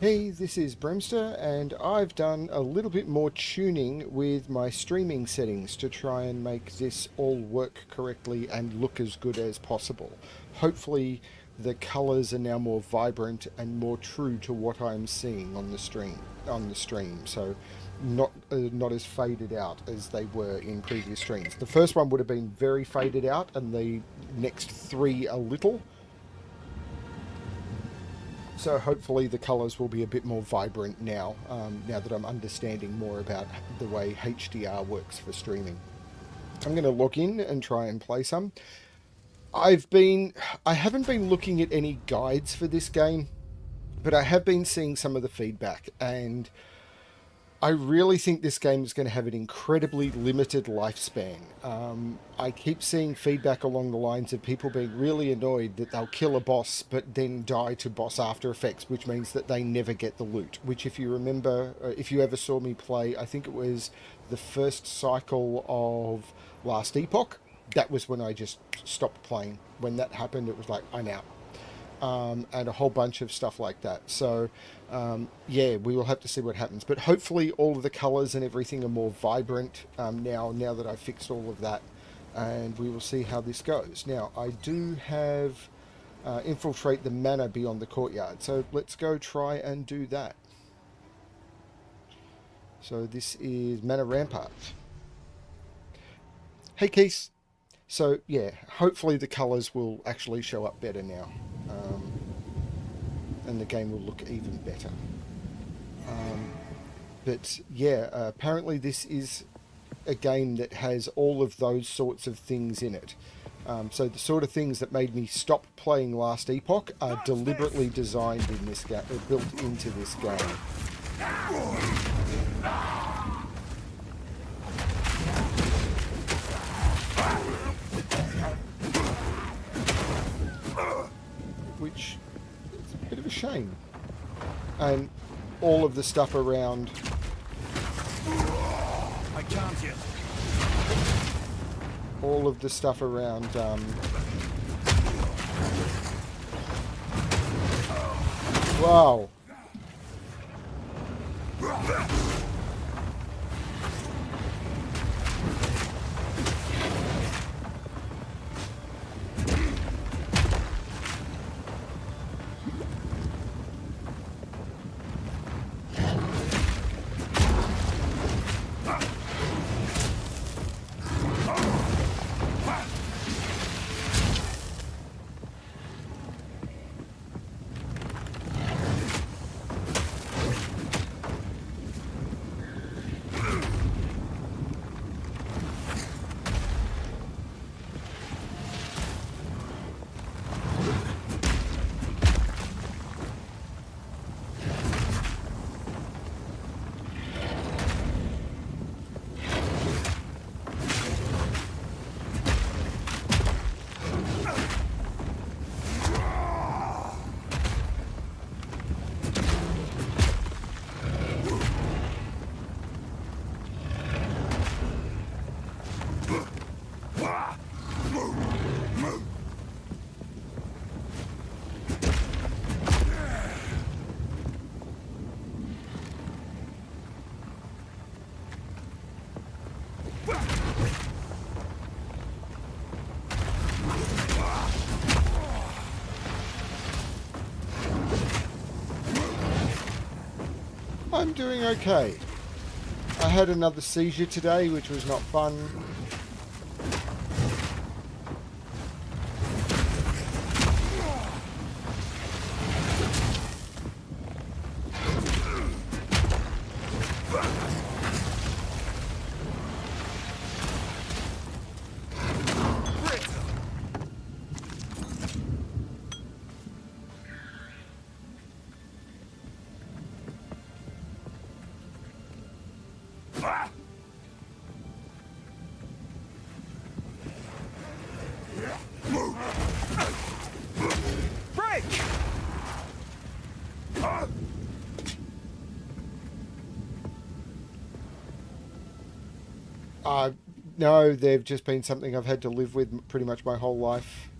Hey, this is Bremster, and I've done a little bit more tuning with my streaming settings to try and make this all work correctly and look as good as possible. Hopefully, the colors are now more vibrant and more true to what I'm seeing on the stream. So, not as faded out as they were in previous streams. The first one would have been very faded out, and the next three a little. So hopefully the colours will be a bit more vibrant now, now that I'm understanding more about the way HDR works for streaming. I'm going to log in and try and play some. I've been, I haven't been looking at any guides for this game, but I have been seeing some of the feedback, and I really think this game is going to have an incredibly limited lifespan. I keep seeing feedback along the lines of people being really annoyed that they'll kill a boss but then die to boss after effects, which means that they never get the loot. Which, if you remember, if you ever saw me play, I think it was the first cycle of Last Epoch. That was when I just stopped playing. When that happened, it was like, I'm out. And a whole bunch of stuff like that. So, yeah, we will have to see what happens. But hopefully, all of the colours and everything are more vibrant now that I've fixed all of that, and we will see how this goes. Now, I do have infiltrate the manor beyond the courtyard, so let's go try and do that. So this is Manor Rampart. Hey, Keith. So yeah, hopefully the colours will actually show up better now. And the game will look even better. But yeah, apparently this is a game that has all of those sorts of things in it. So the sort of things that made me stop playing Last Epoch are deliberately designed in this game, built into this game. Which is a bit of a shame. And all of the stuff around. I can't yet. All of the stuff around. Wow. I'm doing okay. I had another seizure today, which was not fun. No, they've just been something I've had to live with pretty much my whole life.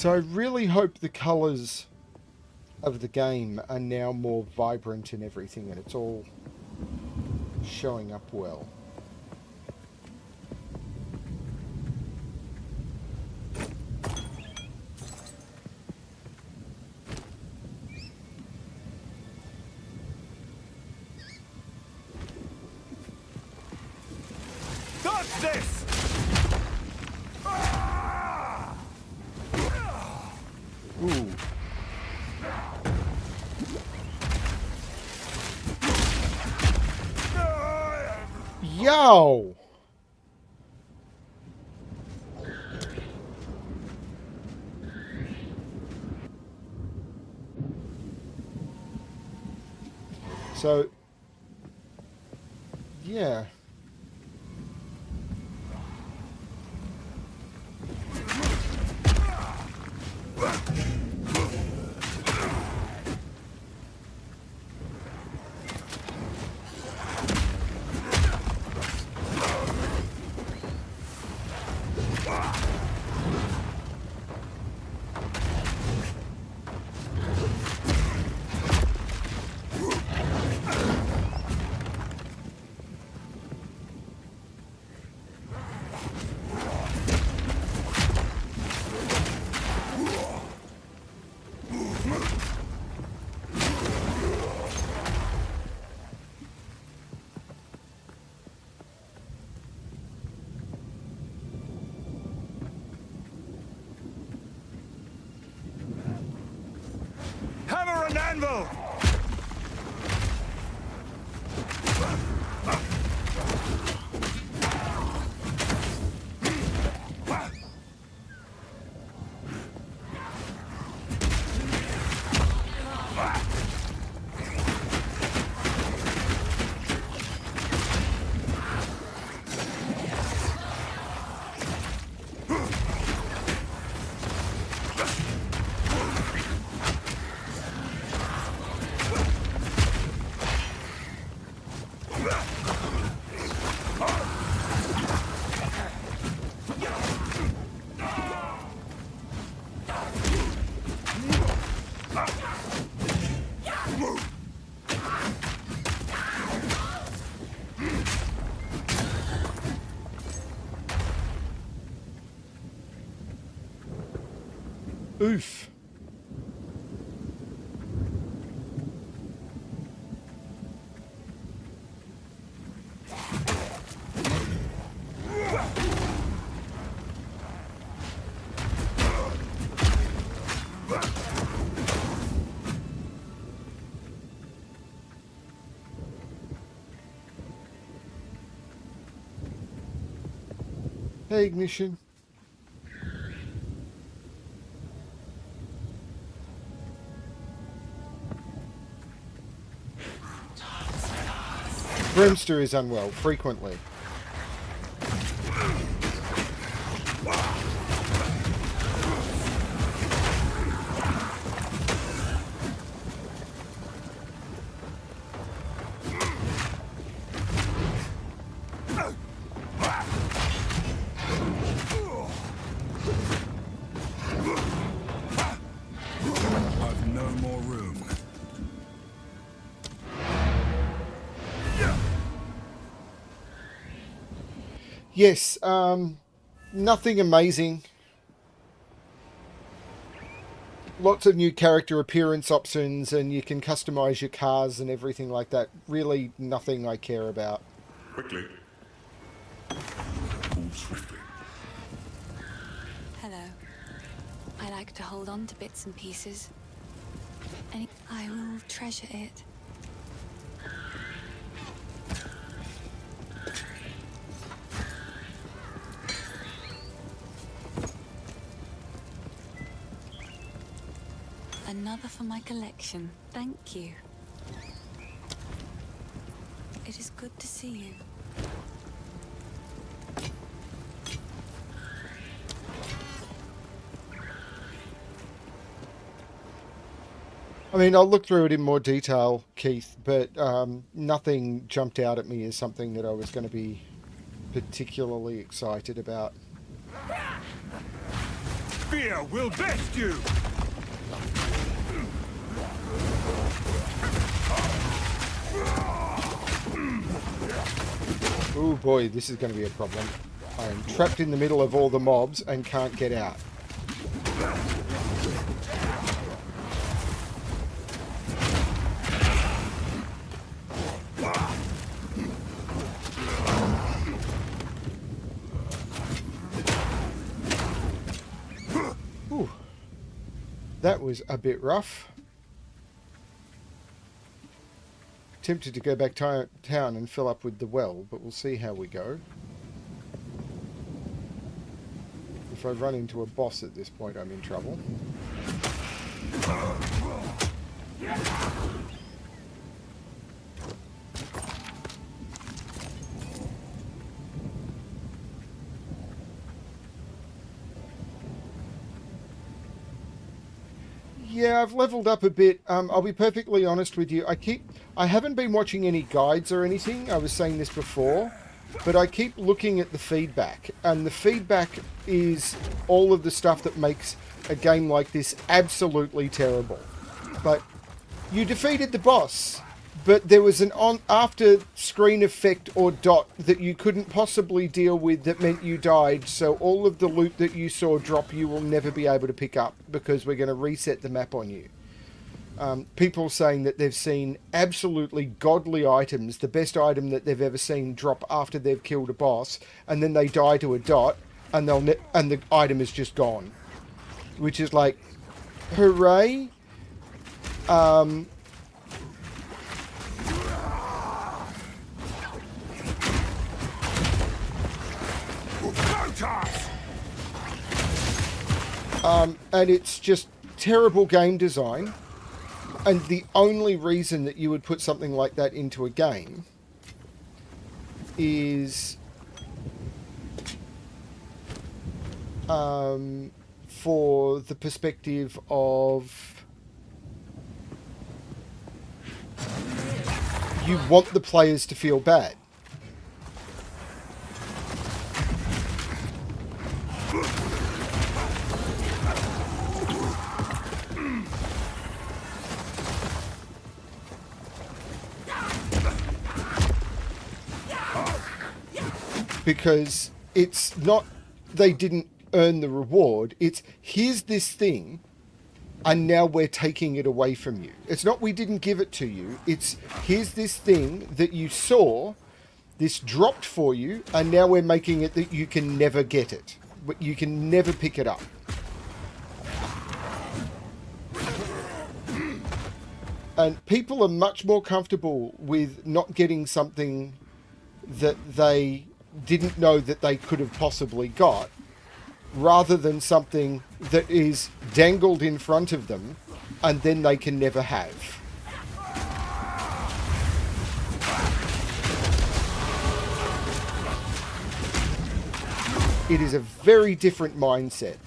So I really hope the colours of the game are now more vibrant and everything, and it's all showing up well. Dodge this! Ooh. Yo! So, yeah. Hammer and anvil! Oof. Hey, Ignition. Brimster is unwell, frequently. I've no more room. Yes, nothing amazing. Lots of new character appearance options, and you can customize your cars and everything like that. Really nothing I care about. Quickly. Move swiftly. Hello. I like to hold on to bits and pieces. And I will treasure it. Another for my collection. Thank you. It is good to see you. I mean, I'll look through it in more detail, Keith, but nothing jumped out at me as something that I was going to be particularly excited about. Fear will best you! Oh boy, this is going to be a problem. I am trapped in the middle of all the mobs and can't get out. Ooh. That was a bit rough. Tempted to go back to town and fill up with the well, but we'll see how we go. If I run into a boss at this point, I'm in trouble. Yeah, I've leveled up a bit. I'll be perfectly honest with you. I haven't been watching any guides or anything. I was saying this before, but I keep looking at the feedback, and the feedback is all of the stuff that makes a game like this absolutely terrible. But you defeated the boss, but there was an after screen effect or dot that you couldn't possibly deal with that meant you died, so all of the loot that you saw drop you will never be able to pick up because we're going to reset the map on you. People saying that they've seen absolutely godly items, the best item that they've ever seen, drop after they've killed a boss, and then they die to a dot, and and the item is just gone, which is like, hooray! And it's just terrible game design. And the only reason that you would put something like that into a game is for the perspective of you want the players to feel bad. Because it's not, they didn't earn the reward. It's, here's this thing, and now we're taking it away from you. It's not we didn't give it to you. It's, here's this thing that you saw, this dropped for you, and now we're making it that you can never get it. But you can never pick it up. And people are much more comfortable with not getting something that they didn't know that they could have possibly got, rather than something that is dangled in front of them and then they can never have. It is a very different mindset,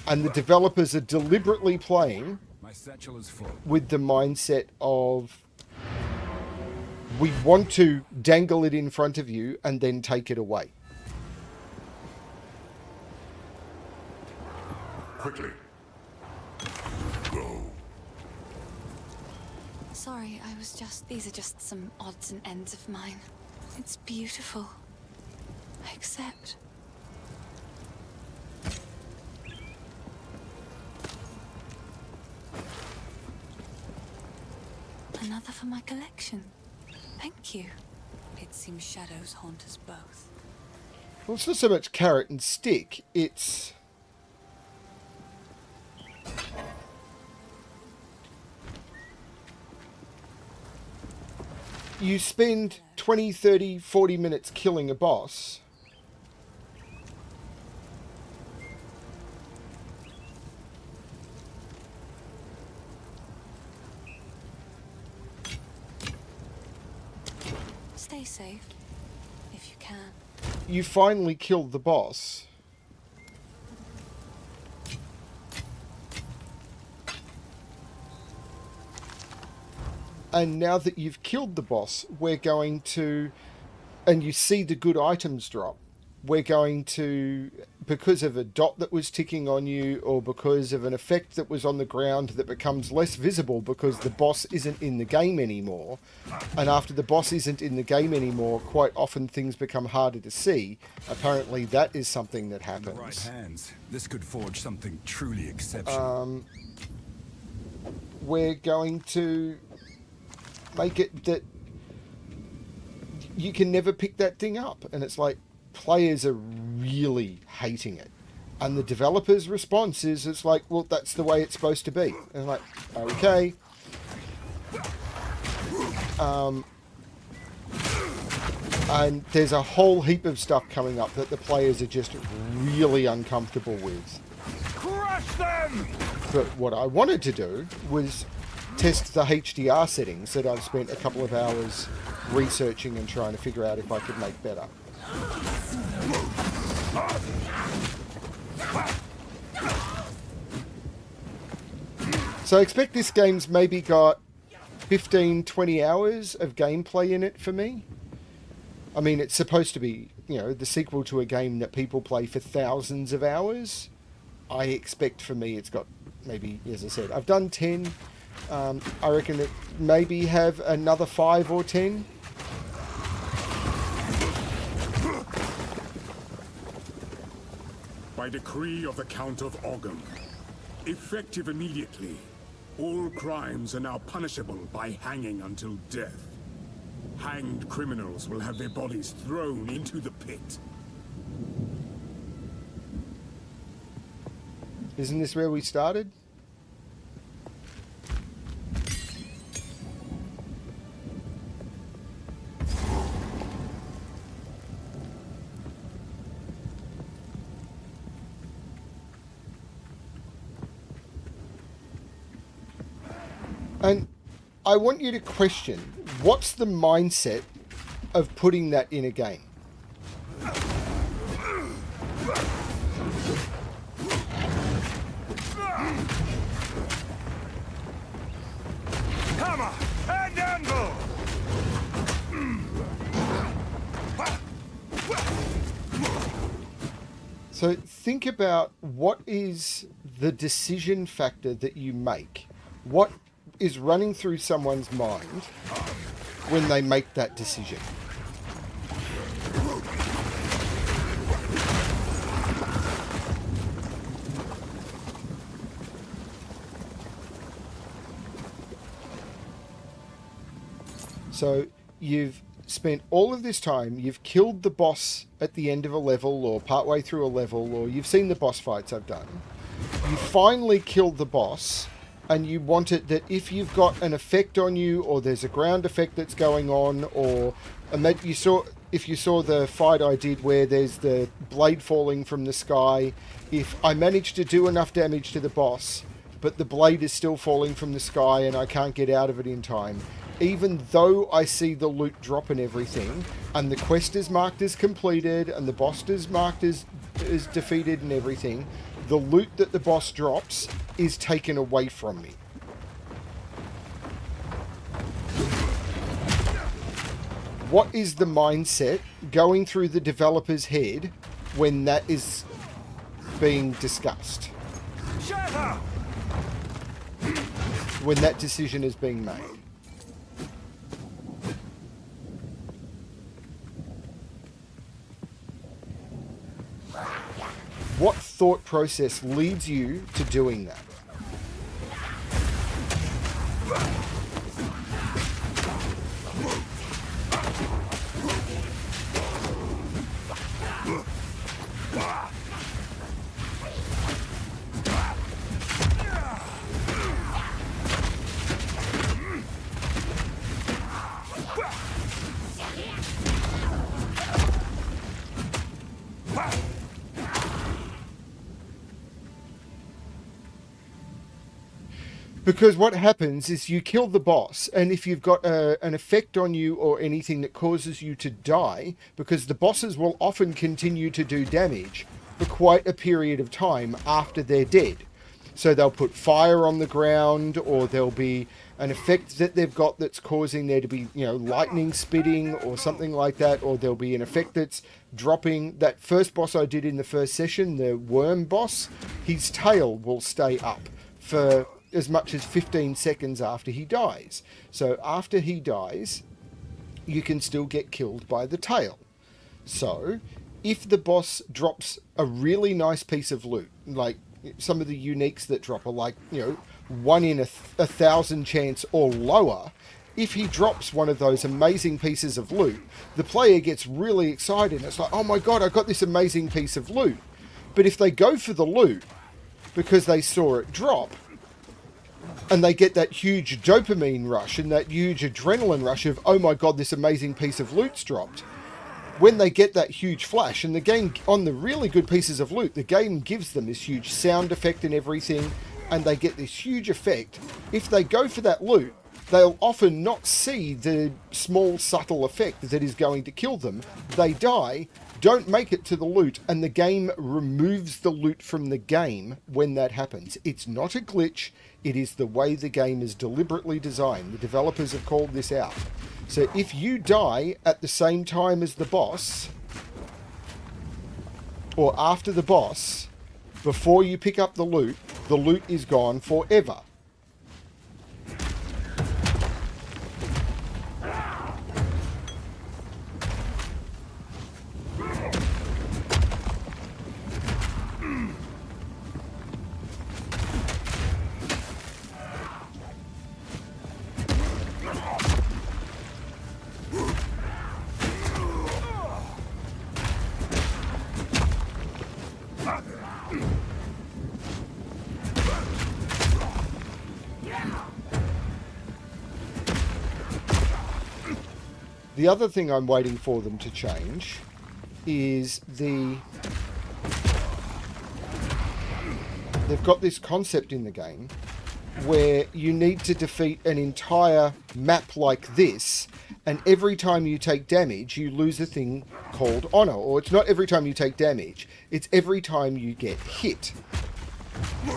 and the developers are deliberately playing with the mindset of, we want to dangle it in front of you and then take it away. Quickly. Go. Sorry, these are just some odds and ends of mine. It's beautiful. I accept. Another for my collection. Thank you. It seems shadows haunt us both. Well, it's not so much carrot and stick, it's... You spend 20, 30, 40 minutes killing a boss. Stay safe, if you can. You finally killed the boss. And now that you've killed the boss, we're going to... And you see the good items drop. we're going to, because of a dot that was ticking on you, or because of an effect that was on the ground that becomes less visible because the boss isn't in the game anymore. And after the boss isn't in the game anymore, quite often things become harder to see. Apparently that is something that happens. In the right hands, this could forge something truly exceptional. We're going to make it that you can never pick that thing up. And it's like, players are really hating it. And the developer's response is, it's like, well, that's the way it's supposed to be. And I'm like, okay. And there's a whole heap of stuff coming up that the players are just really uncomfortable with. Crush them! But what I wanted to do was test the HDR settings that I've spent a couple of hours researching and trying to figure out if I could make better. So I expect this game's maybe got 15, 20 hours of gameplay in it for me. I mean, it's supposed to be, you know, the sequel to a game that people play for thousands of hours. I expect for me it's got maybe, as I said, I've done 10. I reckon it maybe have another 5 or 10. By decree of the Count of Ogham, effective immediately, all crimes are now punishable by hanging until death. Hanged criminals will have their bodies thrown into the pit. Isn't this where we started? And I want you to question, what's the mindset of putting that in a game? Hammer and anvil! So think about what is the decision factor that you make. What is running through someone's mind when they make that decision? So you've spent all of this time, you've killed the boss at the end of a level or partway through a level, or you've seen the boss fights I've done. You finally killed the boss, and you want it that if you've got an effect on you, or there's a ground effect that's going on, or if you saw the fight I did where there's the blade falling from the sky, if I manage to do enough damage to the boss, but the blade is still falling from the sky and I can't get out of it in time, even though I see the loot drop and everything, and the quest is marked as completed, and the boss is marked as defeated and everything, the loot that the boss drops is taken away from me. What is the mindset going through the developer's head when that is being discussed? Shut up! When that decision is being made? What thought process leads you to doing that? Because what happens is you kill the boss, and if you've got an effect on you or anything that causes you to die, because the bosses will often continue to do damage for quite a period of time after they're dead. So they'll put fire on the ground, or there'll be an effect that they've got that's causing there to be, you know, lightning spitting or something like that, or there'll be an effect that's dropping. That first boss I did in the first session, the worm boss, his tail will stay up for as much as 15 seconds after he dies. So after he dies, you can still get killed by the tail. So if the boss drops a really nice piece of loot, like some of the uniques that drop are like, you know, 1 in a 1,000 chance or lower, if he drops one of those amazing pieces of loot, the player gets really excited. It's like, oh my god, I got this amazing piece of loot. But if they go for the loot because they saw it drop, and they get that huge dopamine rush and that huge adrenaline rush of, oh my god, this amazing piece of loot's dropped. When they get that huge flash, and the game, on the really good pieces of loot, the game gives them this huge sound effect and everything, and they get this huge effect. If they go for that loot, they'll often not see the small subtle effect that is going to kill them. They die, don't make it to the loot, and the game removes the loot from the game when that happens. It's not a glitch, it is the way the game is deliberately designed. The developers have called this out. So if you die at the same time as the boss, or after the boss, before you pick up the loot is gone forever. The other thing I'm waiting for them to change is they've got this concept in the game where you need to defeat an entire map like this, and every time you take damage, you lose a thing called honor. Or it's not every time you take damage, it's every time you get hit.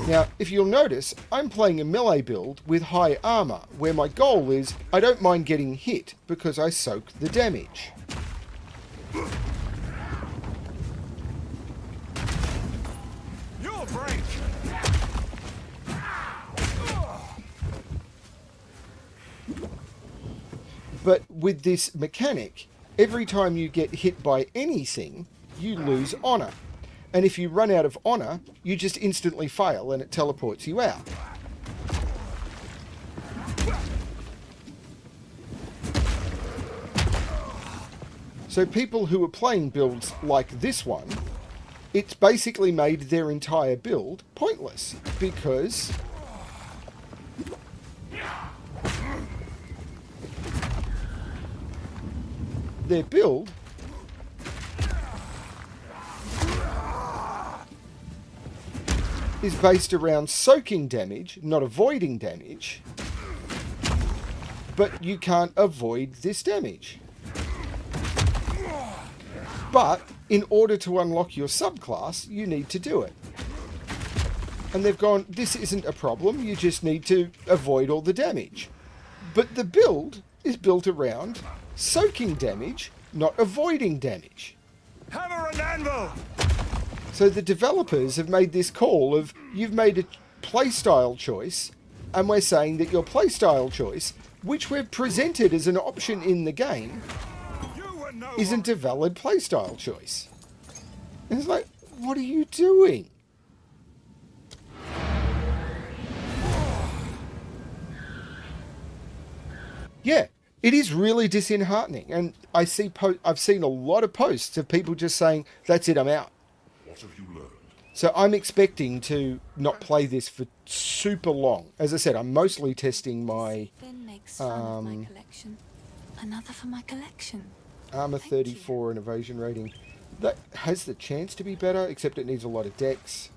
Now, if you'll notice, I'm playing a melee build with high armor, where my goal is I don't mind getting hit because I soak the damage. You'll break. But with this mechanic, every time you get hit by anything, you lose honor. And if you run out of honor, you just instantly fail and it teleports you out. So people who are playing builds like this one, it's basically made their entire build pointless, because their build is based around soaking damage, not avoiding damage. But you can't avoid this damage. But in order to unlock your subclass, you need to do it. And they've gone, this isn't a problem, you just need to avoid all the damage. But the build is built around soaking damage, not avoiding damage. Hammer and anvil! So the developers have made this call of, you've made a playstyle choice, and we're saying that your playstyle choice, which we've presented as an option in the game, isn't a valid playstyle choice. And it's like, what are you doing? Yeah, it is really disheartening, and I've seen a lot of posts of people just saying, that's it, I'm out. What have you learned? So I'm expecting to not play this for super long. As I said, I'm mostly testing my Bin makes fun of my collection. Another for my collection. armor Thank 34 and evasion rating. That has the chance to be better, except it needs a lot of dex.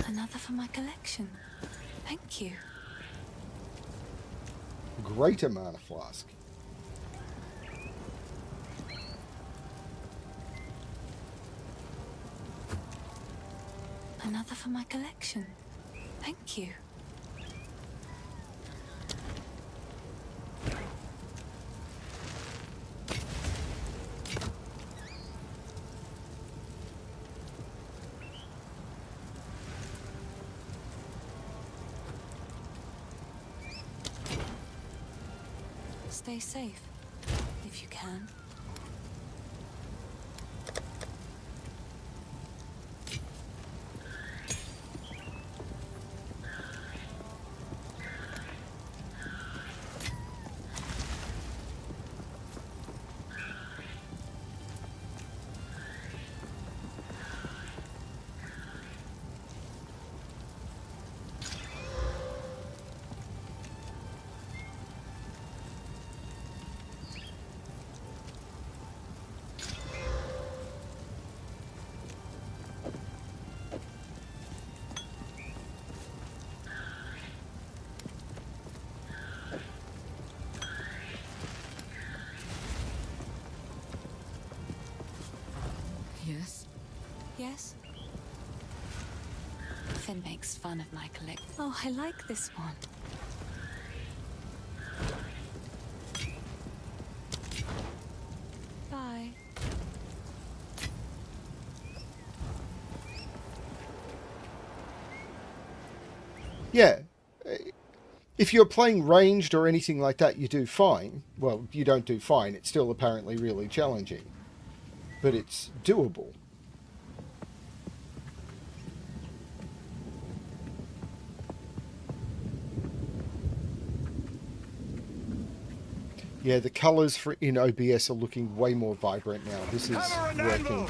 Another for my collection. Thank you. Greater mana flask. Another for my collection. Thank you. Stay safe, if you can. Yes? Yes? Finn makes fun of my collect. Oh, I like this one. Bye. Yeah. If you're playing ranged or anything like that, you do fine. Well, you don't do fine. It's still apparently really challenging. But it's doable. Yeah, the colours for in OBS are looking way more vibrant now. This is Hammer and working. anvil!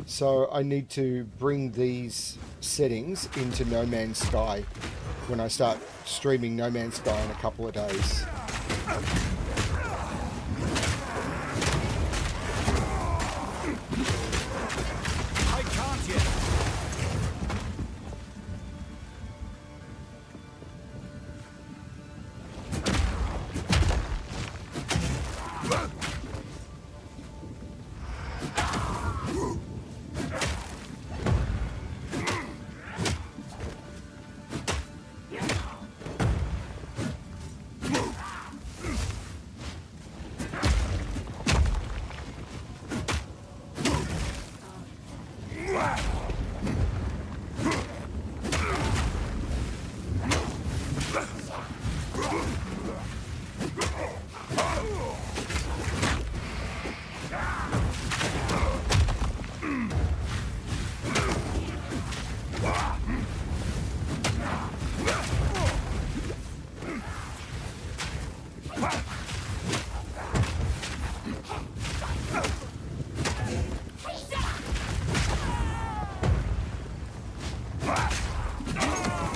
So I need to bring these settings into No Man's Sky when I start streaming No Man's Sky in a couple of days. I can't yet.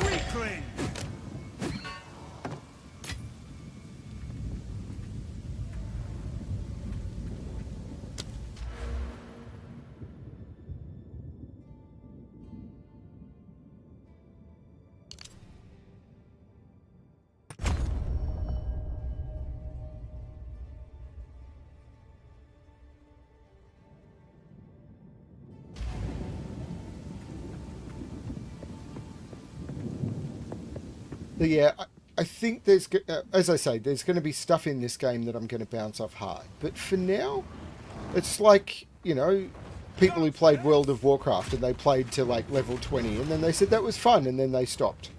Weakling! But yeah, I think there's, as I say, there's going to be stuff in this game that I'm going to bounce off hard. But for now, it's like, you know, people who played World of Warcraft and they played to like level 20 and then they said that was fun and then they stopped.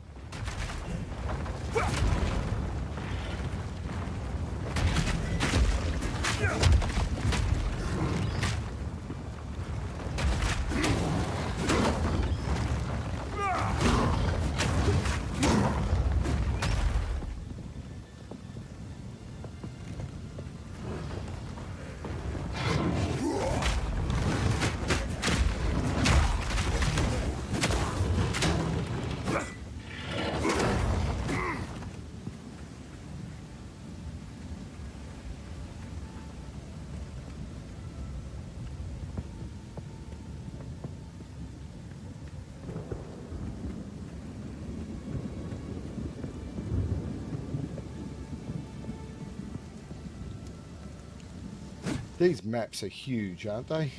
These maps are huge, aren't they?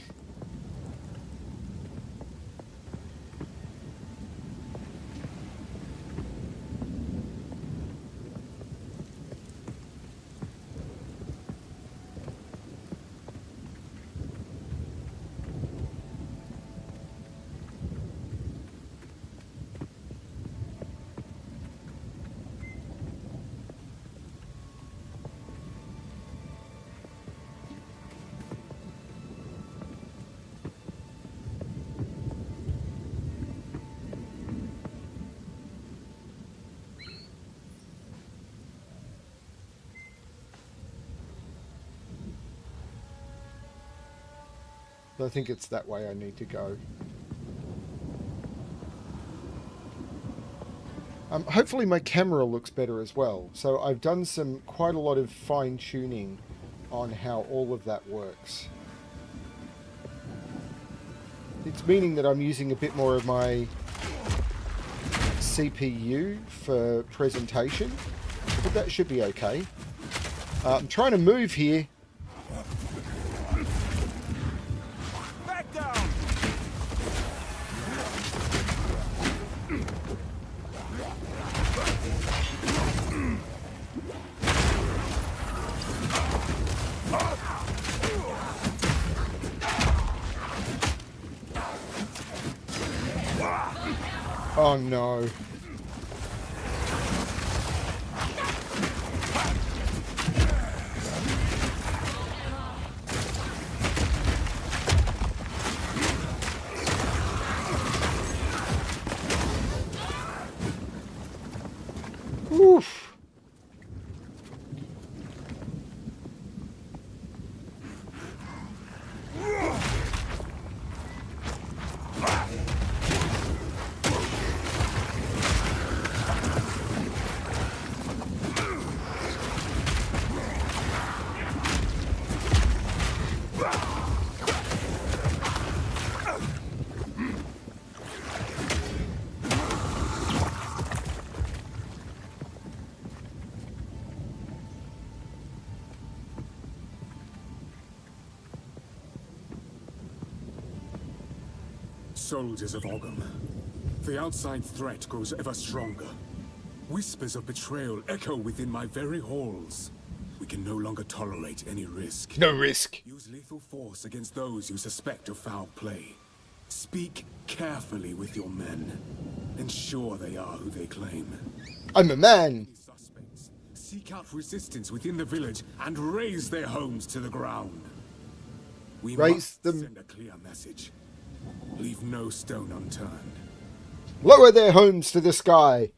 I think it's that way I need to go. Hopefully my camera looks better as well. So I've done quite a lot of fine tuning on how all of that works. It's meaning that I'm using a bit more of my CPU for presentation, but that should be okay. I'm trying to move here. Back down! Oh no. Oof. Soldiers of Ogham, the outside threat grows ever stronger. Whispers of betrayal echo within my very halls. We can no longer tolerate any risk. No risk. Use lethal force against those you suspect of foul play. Speak carefully with your men. Ensure they are who they claim. I'm a man. Suspects, seek out resistance within the village and raise their homes to the ground. We must send a clear message. Leave no stone unturned. Lower their homes to the sky.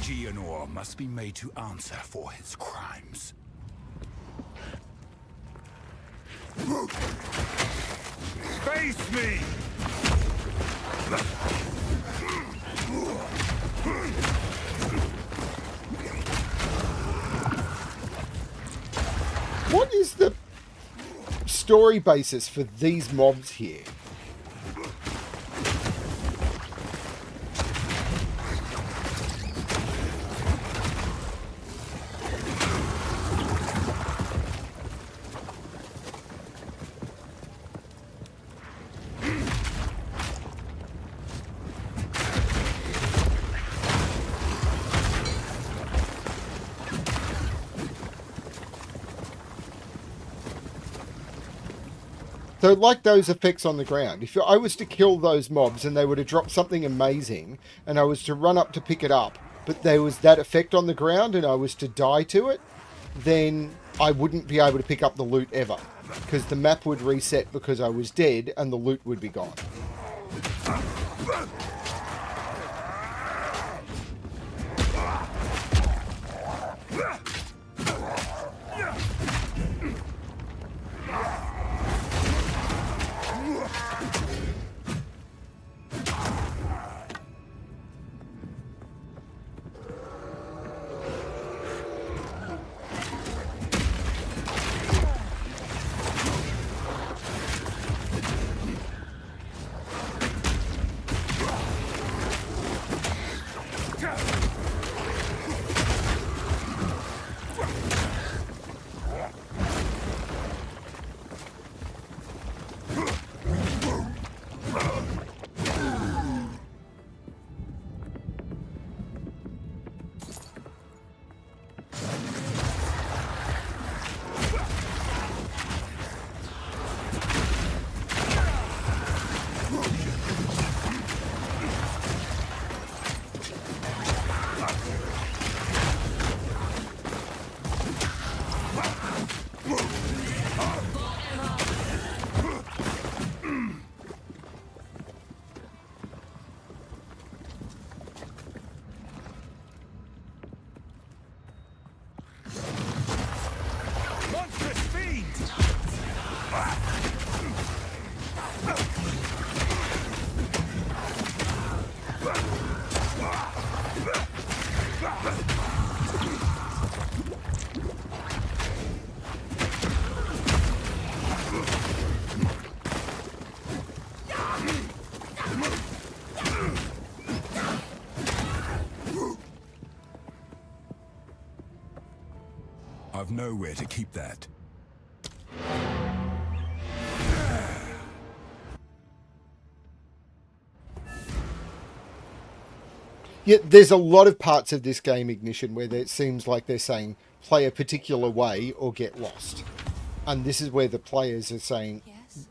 Geonor must be made to answer for his crimes. Face me! What is the story basis for these mobs here? So like those effects on the ground, if I was to kill those mobs and they were to drop something amazing and I was to run up to pick it up, but there was that effect on the ground and I was to die to it, then I wouldn't be able to pick up the loot ever. Because the map would reset because I was dead and the loot would be gone. I've nowhere to keep that. Yeah, there's a lot of parts of this game, Ignition, where it seems like they're saying play a particular way or get lost. And this is where the players are saying, Yes,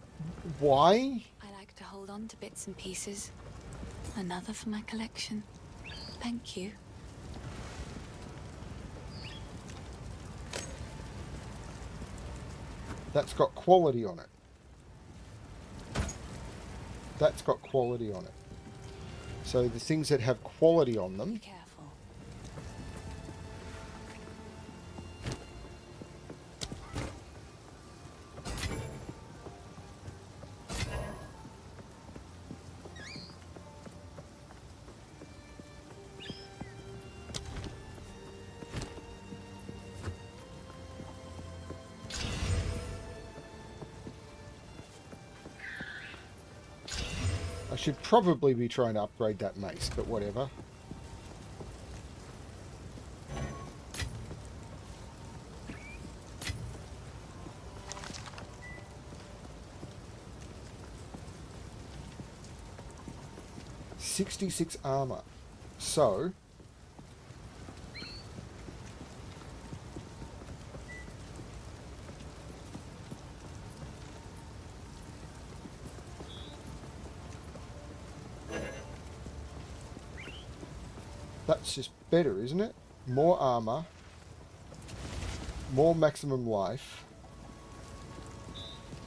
why? I like to hold on to bits and pieces. Another for my collection. Thank you. That's got quality on it. That's got quality on it. So the things that have quality on them. Be careful. I should probably be trying to upgrade that mace, but whatever. .66 armor. So that's just better, isn't it? More armor, more maximum life.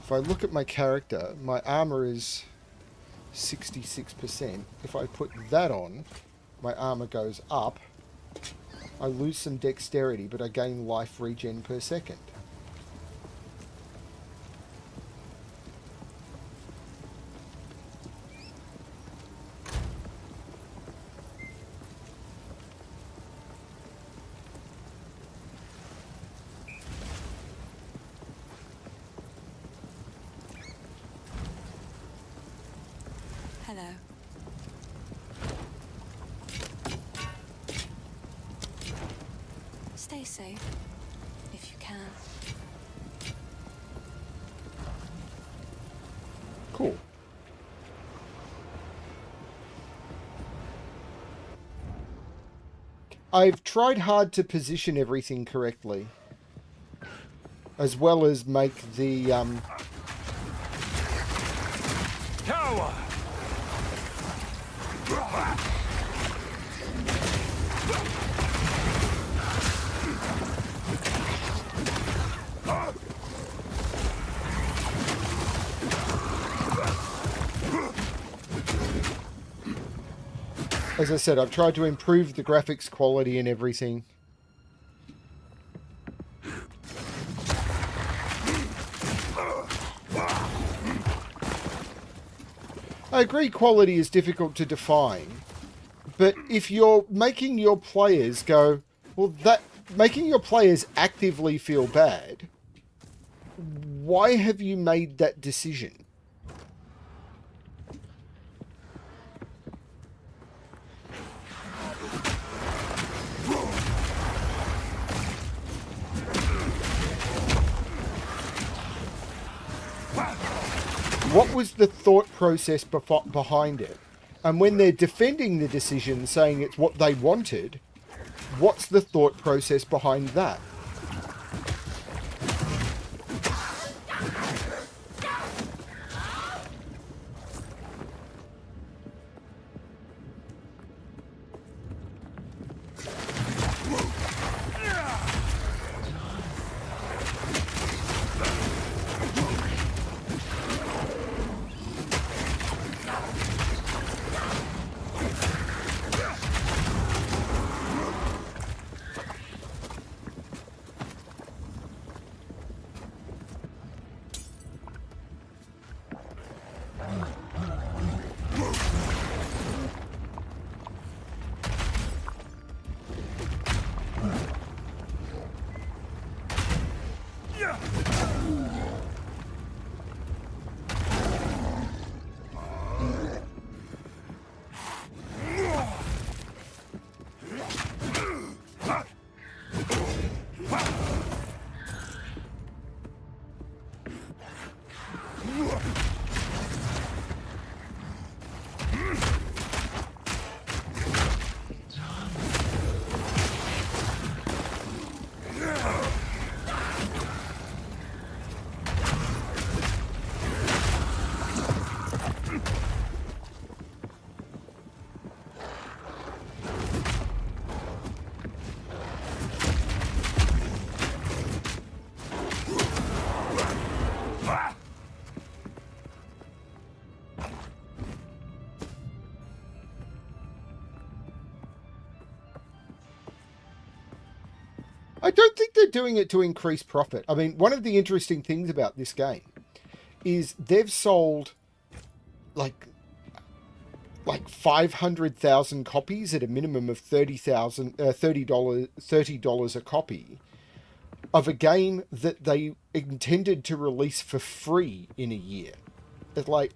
If I look at my character, my armor is 66%. If I put that on, my armor goes up. I lose some dexterity, but I gain life regen per second. Hello. Stay safe, if you can. Cool. I've tried hard to position everything correctly, as well as make the Tower! as I said, I've tried to improve the graphics quality and everything. I agree quality is difficult to define, but if you're making your players go, well, making your players actively feel bad, why have you made that decision? What was the thought process behind it? And when they're defending the decision, saying it's what they wanted, what's the thought process behind that? I don't think they're doing it to increase profit. I mean, one of the interesting things about this game is they've sold like 500,000 copies at a minimum of $30 a copy of a game that they intended to release for free in a year. It's like,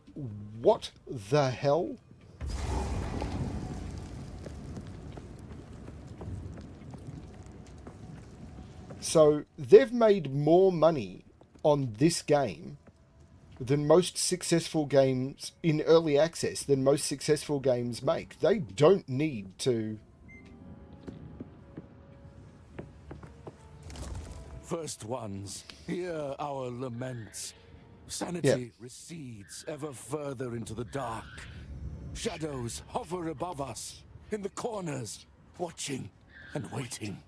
what the hell? So they've made more money on this game than most successful games in early access, than most successful games make. They don't need to... First ones, hear our laments. Sanity recedes ever further into the dark. Shadows hover above us, in the corners, watching and waiting.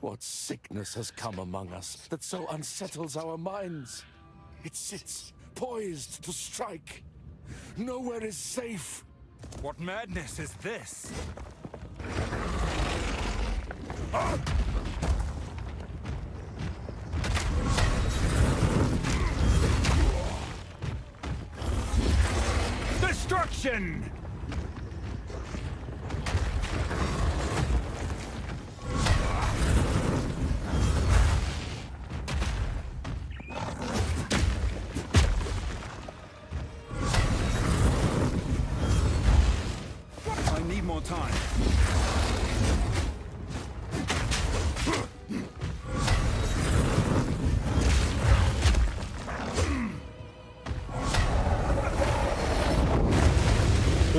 What sickness has come among us that so unsettles our minds? It sits, poised to strike. Nowhere is safe. What madness is this? Destruction! I need more time.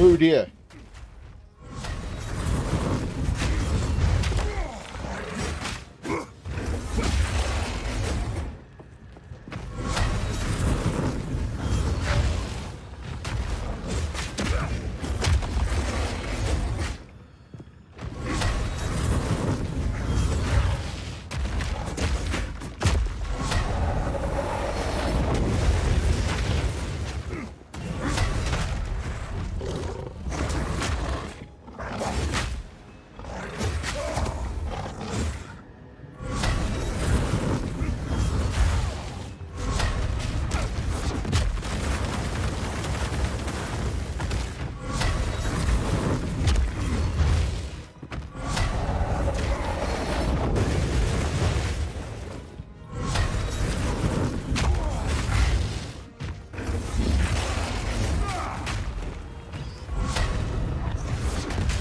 Oh dear.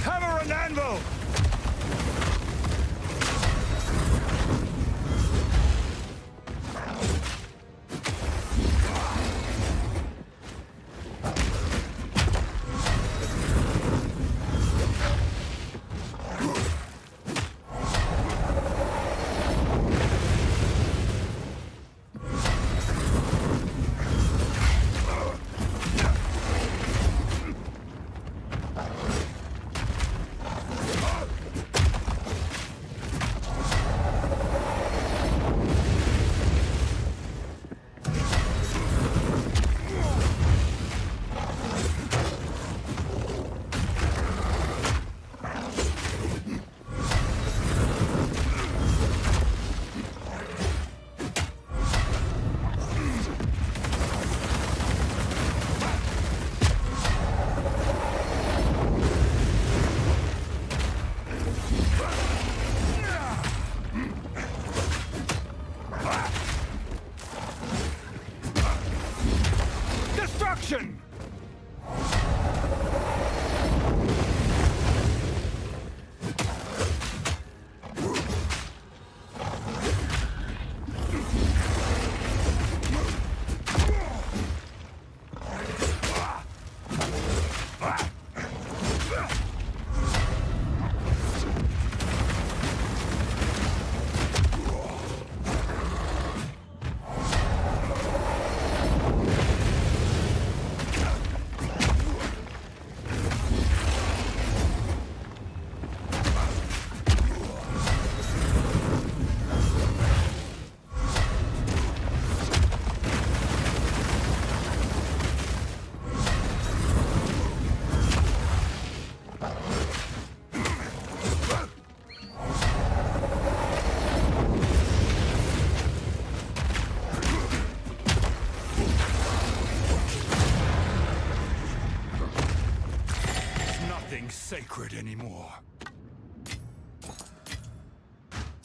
Hammer and anvil! Destruction!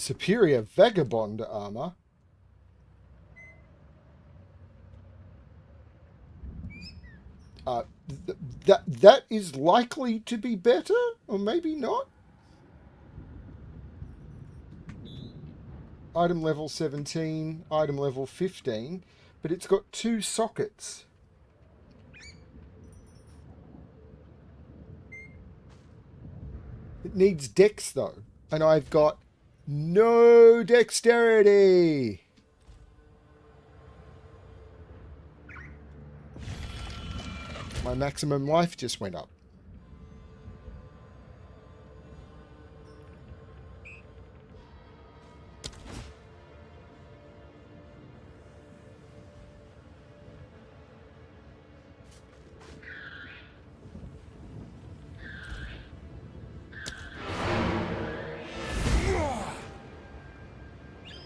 Superior vagabond armor. That is likely to be better, or maybe not. Item level 17, item level 15, but it's got 2 sockets. It needs dex though, and I've got no dexterity. My maximum life just went up.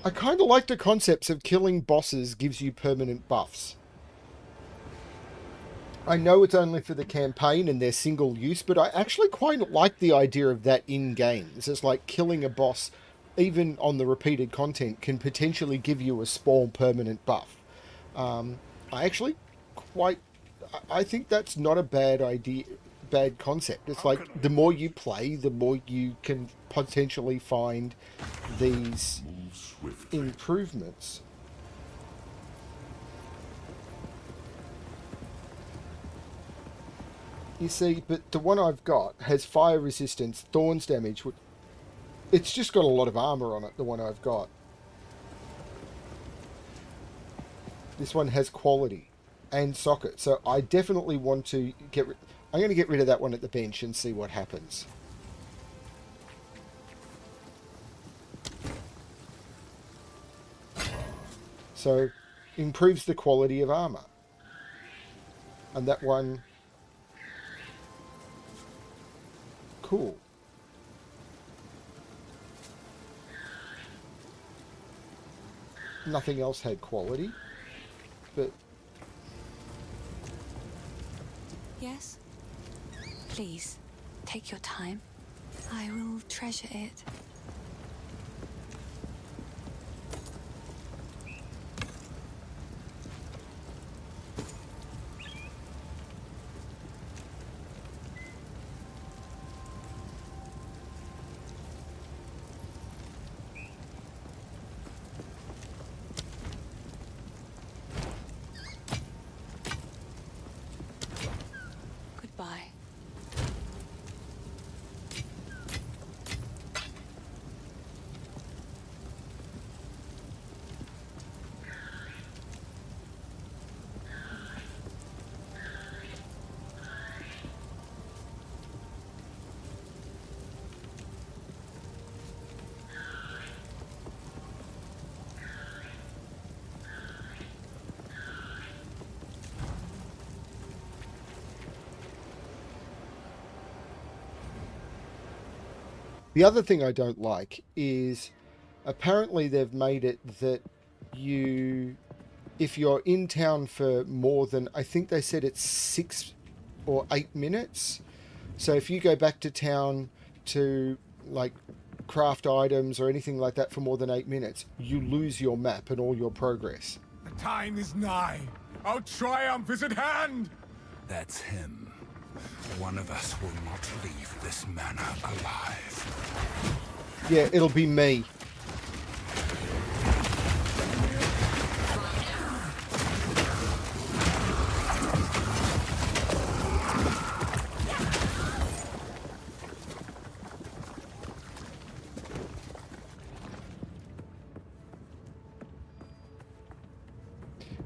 I kind of like the concepts of killing bosses gives you permanent buffs. I know it's only for the campaign and they're single use, but I actually quite like the idea of that in-game. It's just like killing a boss, even on the repeated content, can potentially give you a small permanent buff. I actually I think that's not a bad idea, bad concept. It's like the more you play, the more you can potentially find these improvements. You see, but the one I've got has fire resistance, thorns damage. It's just got a lot of armor on it, the one I've got. This one has quality and socket, so I definitely want to I'm going to get rid of that one at the bench and see what happens. So, improves the quality of armor. And that one... Cool. Nothing else had quality, but... Yes? Please, take your time. I will treasure it. Goodbye. The other thing I don't like is apparently they've made it that if you're in town for more than, I think they said it's 6 or 8 minutes. So if you go back to town to like craft items or anything like that for more than 8 minutes, you lose your map and all your progress. The time is nigh. Our triumph is at hand. That's him. One of us will not leave this manor alive. Yeah, it'll be me.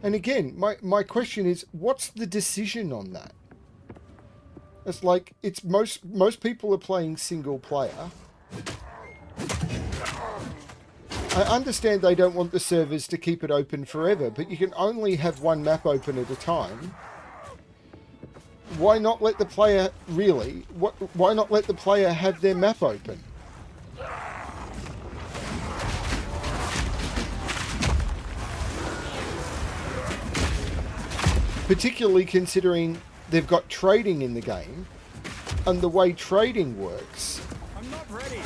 And again, my question is, what's the decision on that? It's like, it's most people are playing single player. I understand they don't want the servers to keep it open forever, but you can only have one map open at a time. Why not let the player, really, why not let the player have their map open? Particularly considering they've got trading in the game, and the way trading works. I'm not ready.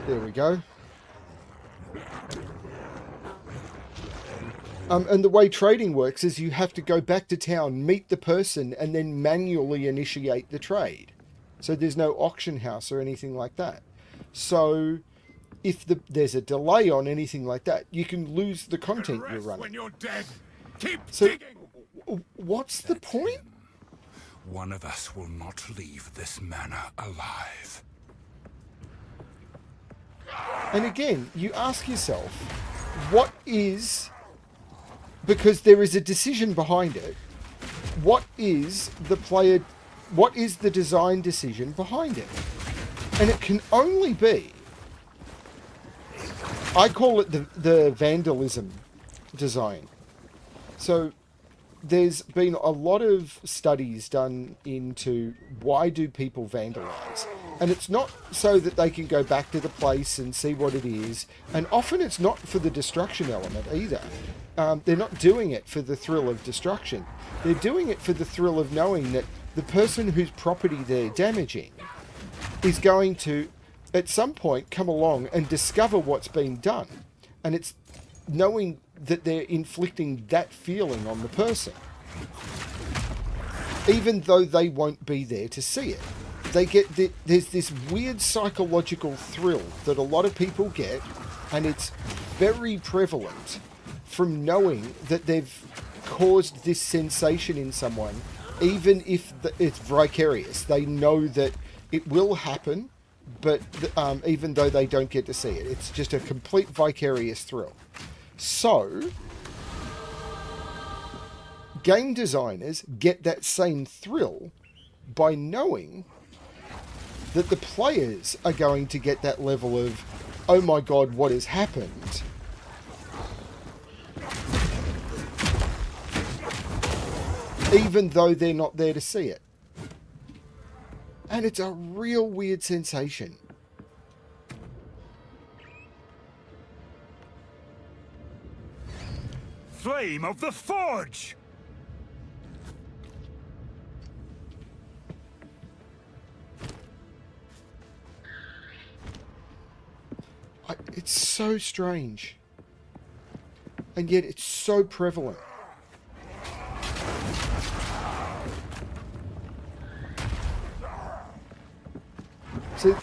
There we go. And the way trading works is you have to go back to town, meet the person, and then manually initiate the trade. So there's no auction house or anything like that. So if there's a delay on anything like that, you can lose the content you're running. When you're dead, keep So digging. what's the point? One of us will not leave this manor alive. And again, you ask yourself, what is... Because there is a decision behind it. What is the design decision behind it? And it can only be... I call it the vandalism design. So there's been a lot of studies done into why do people vandalize. And it's not so that they can go back to the place and see what it is. And often it's not for the destruction element either. They're not doing it for the thrill of destruction. They're doing it for the thrill of knowing that the person whose property they're damaging is going to, at some point, come along and discover what's been done. And it's knowing that they're inflicting that feeling on the person. Even though they won't be there to see it. They get there's this weird psychological thrill that a lot of people get, and it's very prevalent from knowing that they've caused this sensation in someone, even if it's vicarious. They know that it will happen, but even though they don't get to see it, it's just a complete vicarious thrill. So, game designers get that same thrill by knowing that the players are going to get that level of, oh my god, what has happened? Even though they're not there to see it. And it's a real weird sensation. Flame of the Forge! It's so strange. And yet it's so prevalent. So...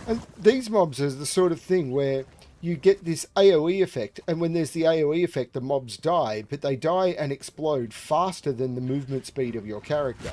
And these mobs are the sort of thing where you get this AoE effect, and when there's the AoE effect, the mobs die, but they die and explode faster than the movement speed of your character.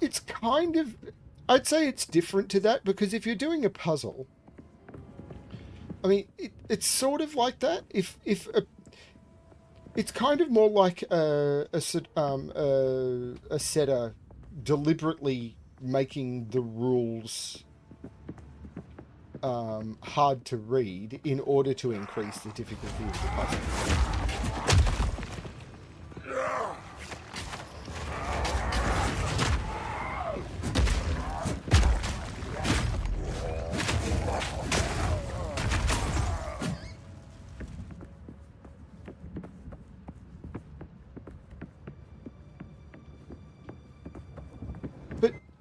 It's kind of... I'd say it's different to that, because if you're doing a puzzle... I mean, it's sort of like that. It's kind of more like a setter deliberately making the rules hard to read in order to increase the difficulty of the puzzle.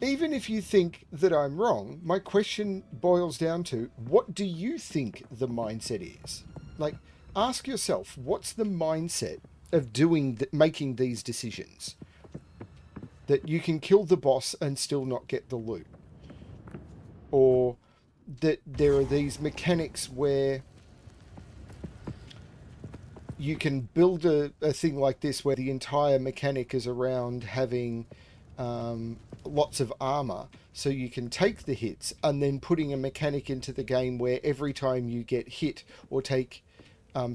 even if you think that I'm wrong, my question boils down to, what do you think the mindset is? Like, ask yourself, what's the mindset of making these decisions? That you can kill the boss and still not get the loot, or that there are these mechanics where you can build a thing like this where the entire mechanic is around having lots of armor, so you can take the hits, and then putting a mechanic into the game where every time you get hit or take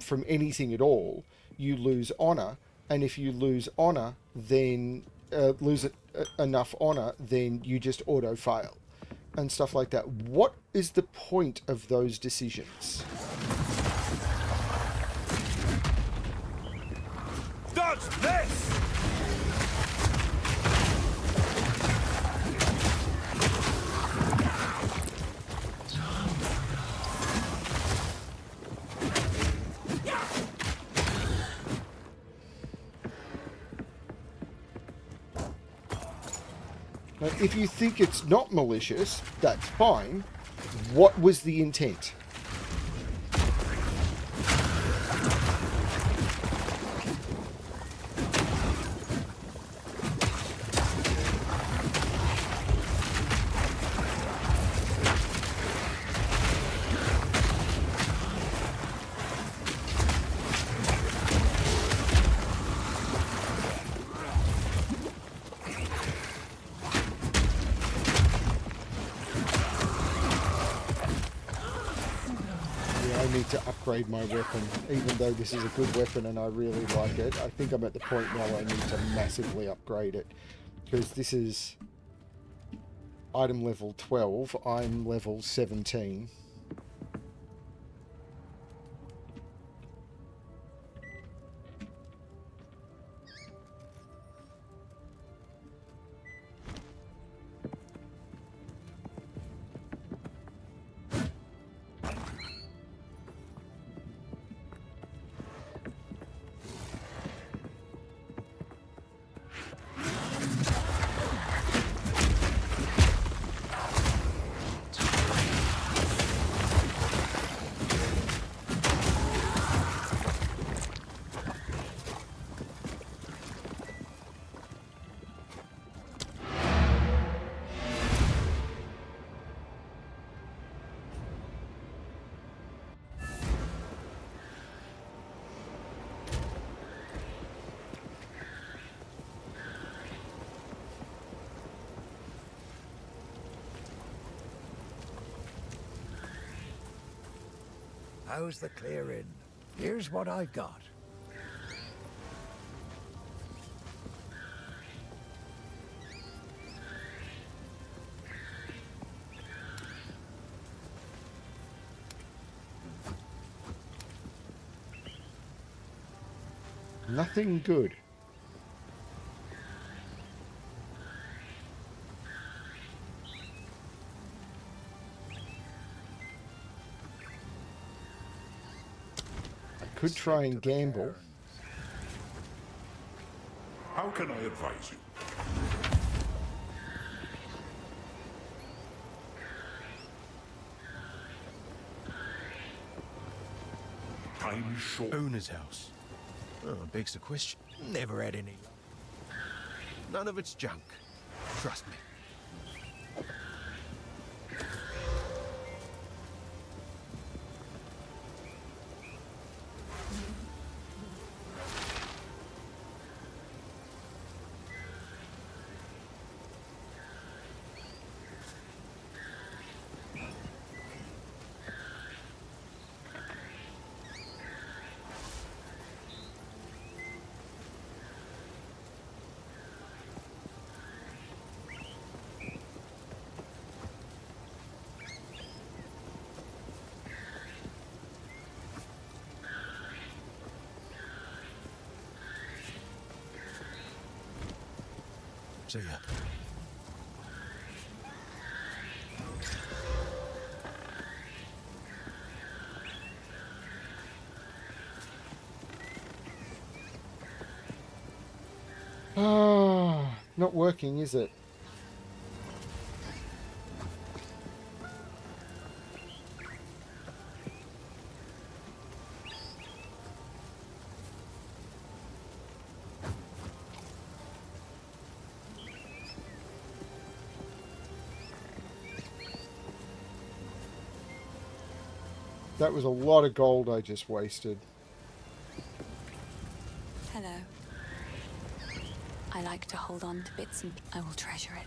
from anything at all, you lose honor, and if you lose honor, then enough honor, then you just auto fail and stuff like that. What is the point of those decisions? Dodge this! Now, if you think it's not malicious, that's fine. What was the intent? To upgrade my weapon, even though this is a good weapon and I really like it. I think I'm at the point now where I need to massively upgrade it, because this is item level 12, I'm level 17. How's the clearing? Here's what I've got. Nothing good. Could try and gamble. How can I advise you? Time is short. Owner's house. Oh, begs the question. Never had any. None of it's junk. Trust me. See ya. Ah, not working, is it? That was a lot of gold I just wasted. Hello. I like to hold on to bits and I will treasure it.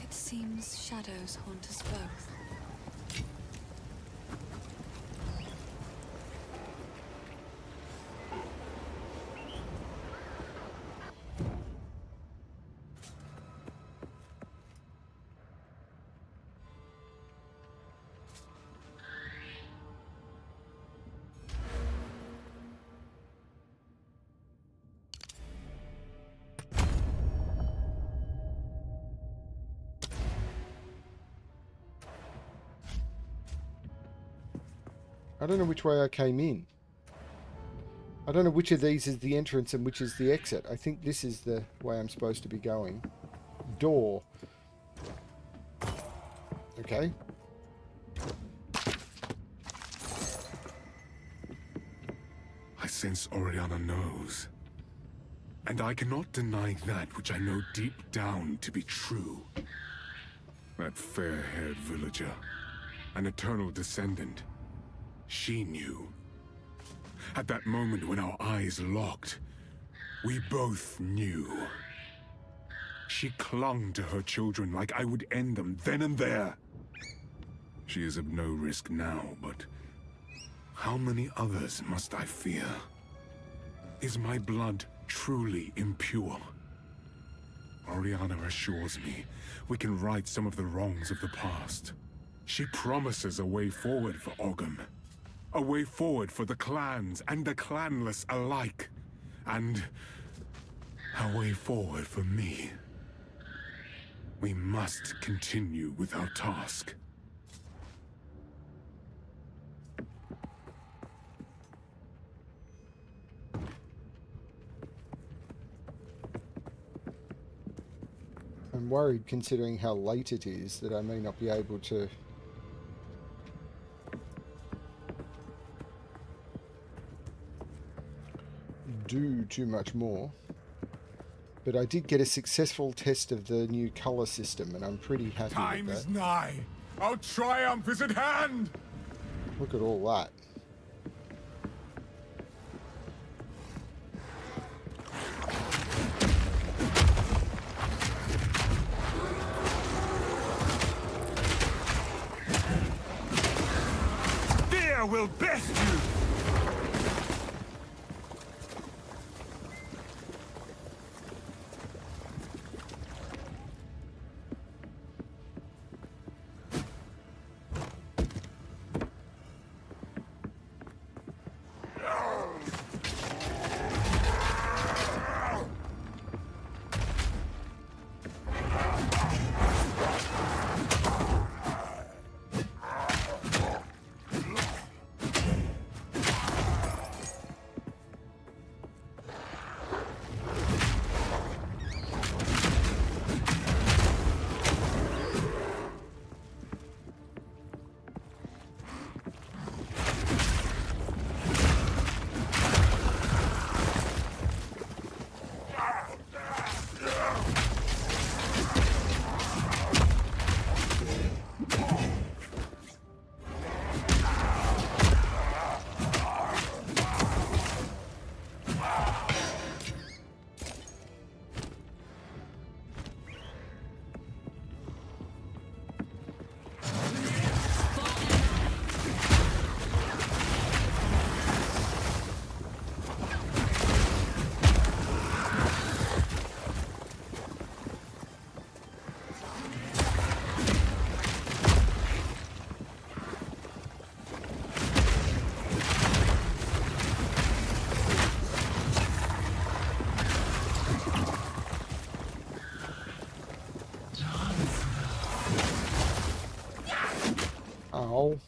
It seems shadows haunt us both. I don't know which way I came in. I don't know which of these is the entrance and which is the exit. I think this is the way I'm supposed to be going. Door. Okay. I sense Oriana knows. And I cannot deny that which I know deep down to be true. That fair-haired villager, an eternal descendant, she knew. At that moment when our eyes locked, we both knew. She clung to her children like I would end them then and there. She is of no risk now, but how many others must I fear? Is my blood truly impure? Oriana assures me we can right some of the wrongs of the past. She promises a way forward for Ogham. A way forward for the clans and the clanless alike. And a way forward for me. We must continue with our task. I'm worried, considering how late it is, that I may not be able to do too much more. But I did get a successful test of the new color system, and I'm pretty happy Time with is that. nigh. Our triumph is at hand. Look at all that. Fear will best you. Ow.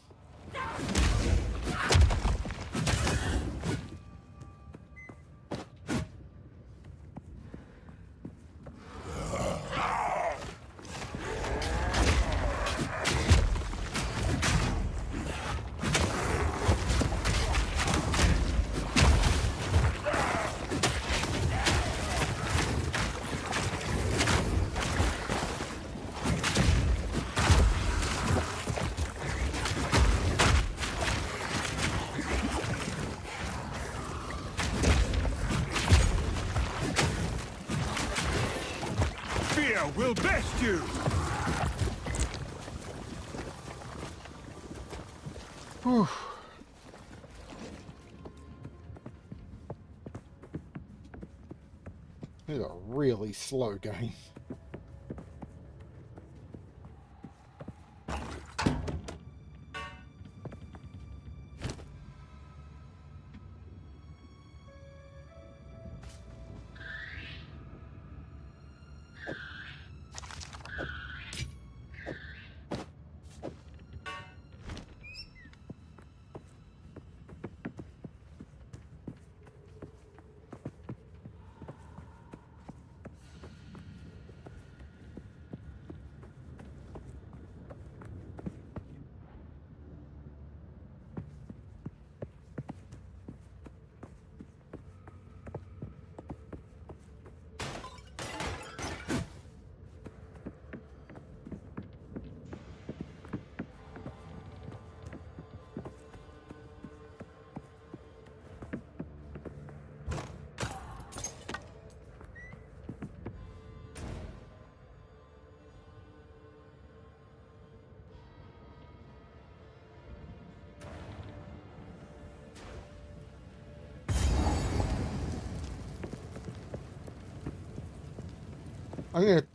We'll best you! Whew. This is a really slow game.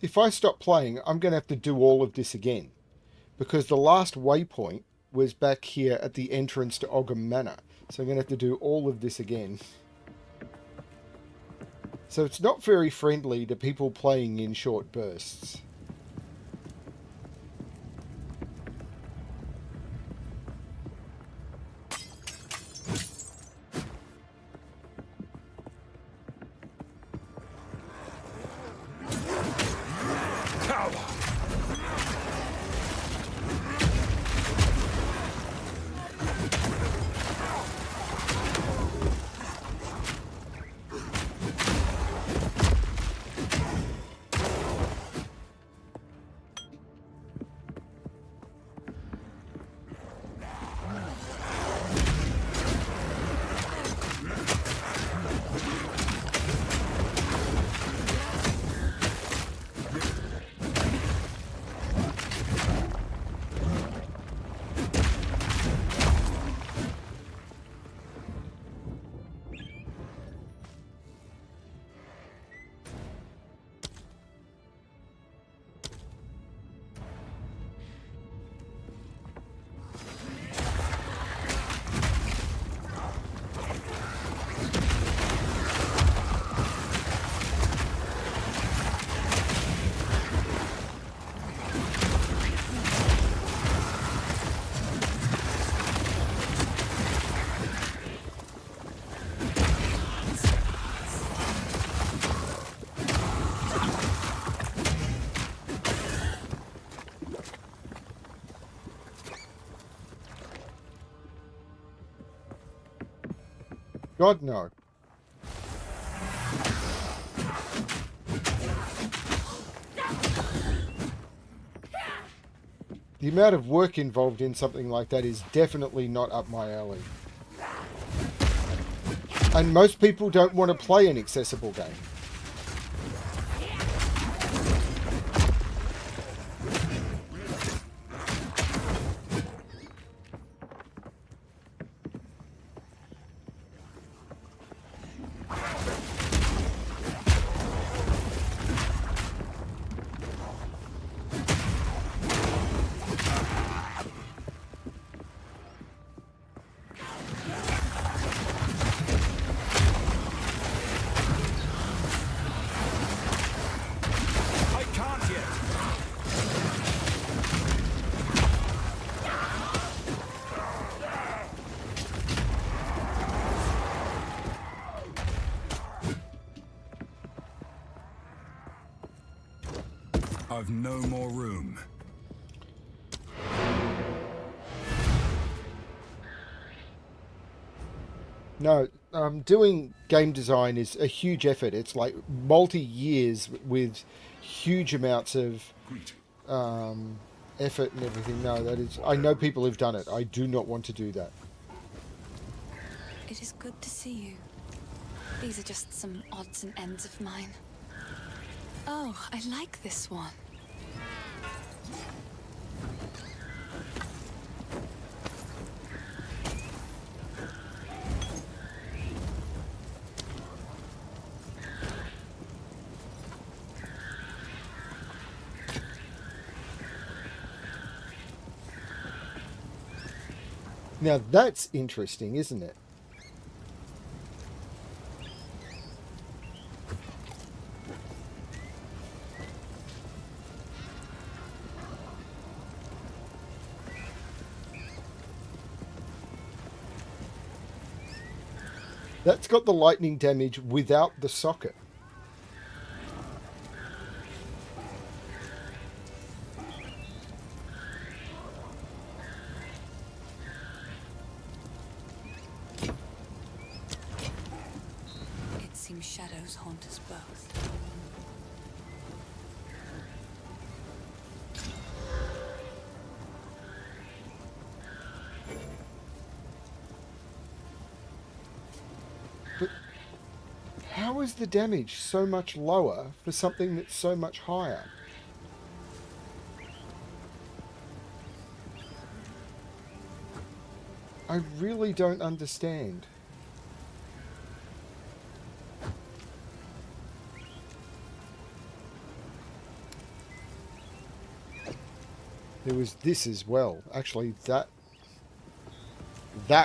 If I stop playing, I'm gonna have to do all of this again, because the last waypoint was back here at the entrance to Ogham Manor, so I'm gonna have to do all of this again. So it's not very friendly to people playing in short bursts. God, no. The amount of work involved in something like that is definitely not up my alley. And most people don't want to play an accessible game. I've no more room. No, doing game design is a huge effort. It's like multi-years with huge amounts of effort and everything. No, that is... I know people who've done it. I do not want to do that. It is good to see you. These are just some odds and ends of mine. Oh, I like this one. Now that's interesting, isn't it? That's got the lightning damage without the socket. It seems shadows haunt us both. But how is the damage so much lower for something that's so much higher? I really don't understand. There was this as well. Actually, that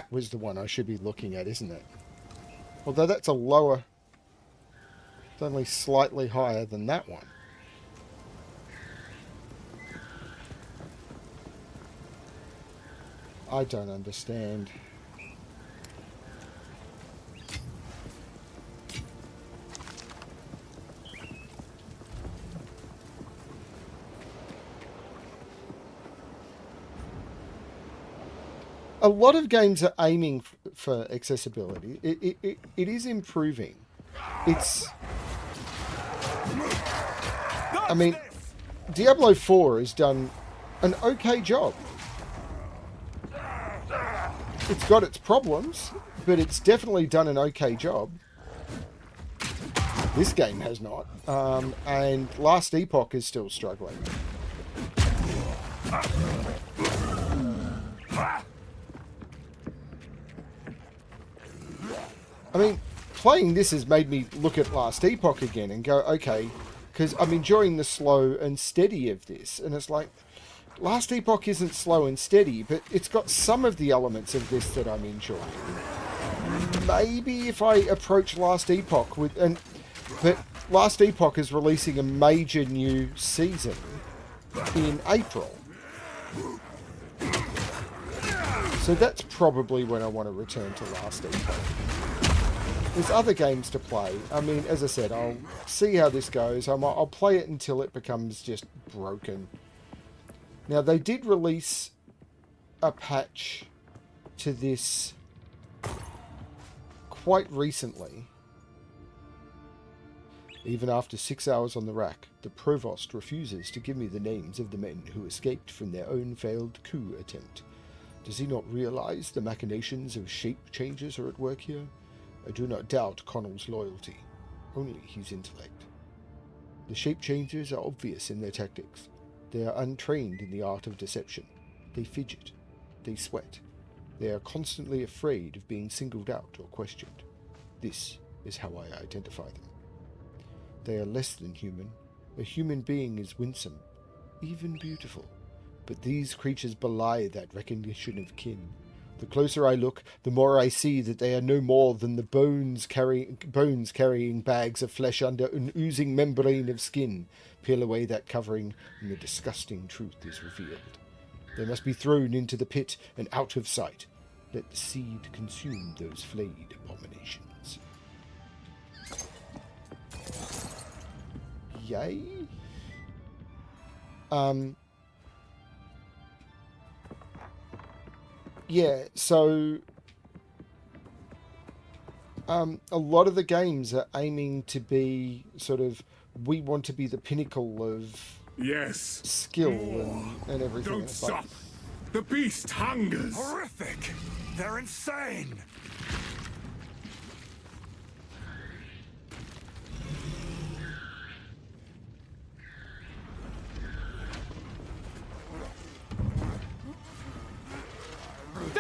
was the one I should be looking at, isn't it? Although that's a lower... It's only slightly higher than that one. I don't understand. A lot of games are aiming for accessibility. It is improving. It's... I mean, Diablo 4 has done an okay job. It's got its problems, but it's definitely done an okay job. This game has not. And Last Epoch is still struggling. I mean, playing this has made me look at Last Epoch again and go, okay, because I'm enjoying the slow and steady of this. And it's like, Last Epoch isn't slow and steady, but it's got some of the elements of this that I'm enjoying. Maybe if I approach Last Epoch with... But Last Epoch is releasing a major new season in April. So that's probably when I want to return to Last Epoch. There's other games to play. I mean, as I said, I'll see how this goes. I'll play it until it becomes just broken. Now, they did release a patch to this quite recently. Even after 6 hours on the rack, the Provost refuses to give me the names of the men who escaped from their own failed coup attempt. Does he not realize the machinations of shape changes are at work here? I do not doubt Connell's loyalty, only his intellect. The shape changers are obvious in their tactics. They are untrained in the art of deception. They fidget. They sweat. They are constantly afraid of being singled out or questioned. This is how I identify them. They are less than human. A human being is winsome, even beautiful. But these creatures belie that recognition of kin. The closer I look, the more I see that they are no more than the bones carrying bags of flesh under an oozing membrane of skin. Peel away that covering, and the disgusting truth is revealed. They must be thrown into the pit and out of sight. Let the seed consume those flayed abominations. Yay? Yeah, so a lot of the games are aiming to be sort of, we want to be the pinnacle of skill and everything. Don't stop. The beast hungers. Horrific! They're insane!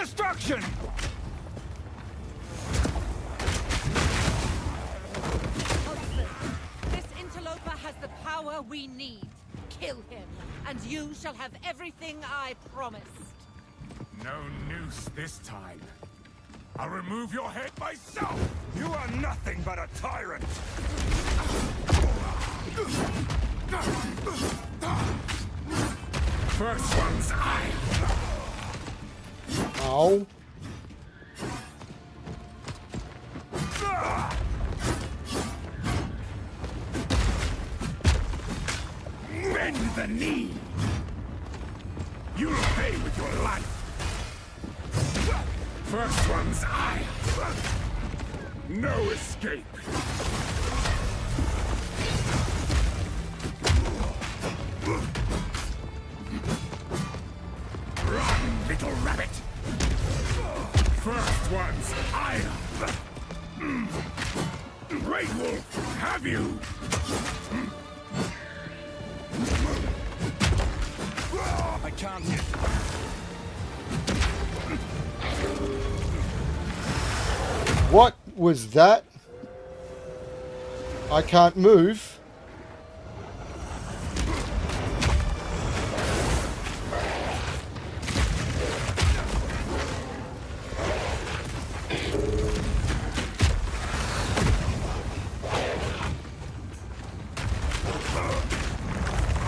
Destruction! Husband, this interloper has the power we need. Kill him, and you shall have everything I promised. No noose this time. I'll remove your head myself! You are nothing but a tyrant! First one's eye. Ow. Bend the knee. You'll pay with your life. First one's eye. No escape. Run, little rabbit. First one's eye. Great Wolf, have you? I can't hit. What was that? I can't move.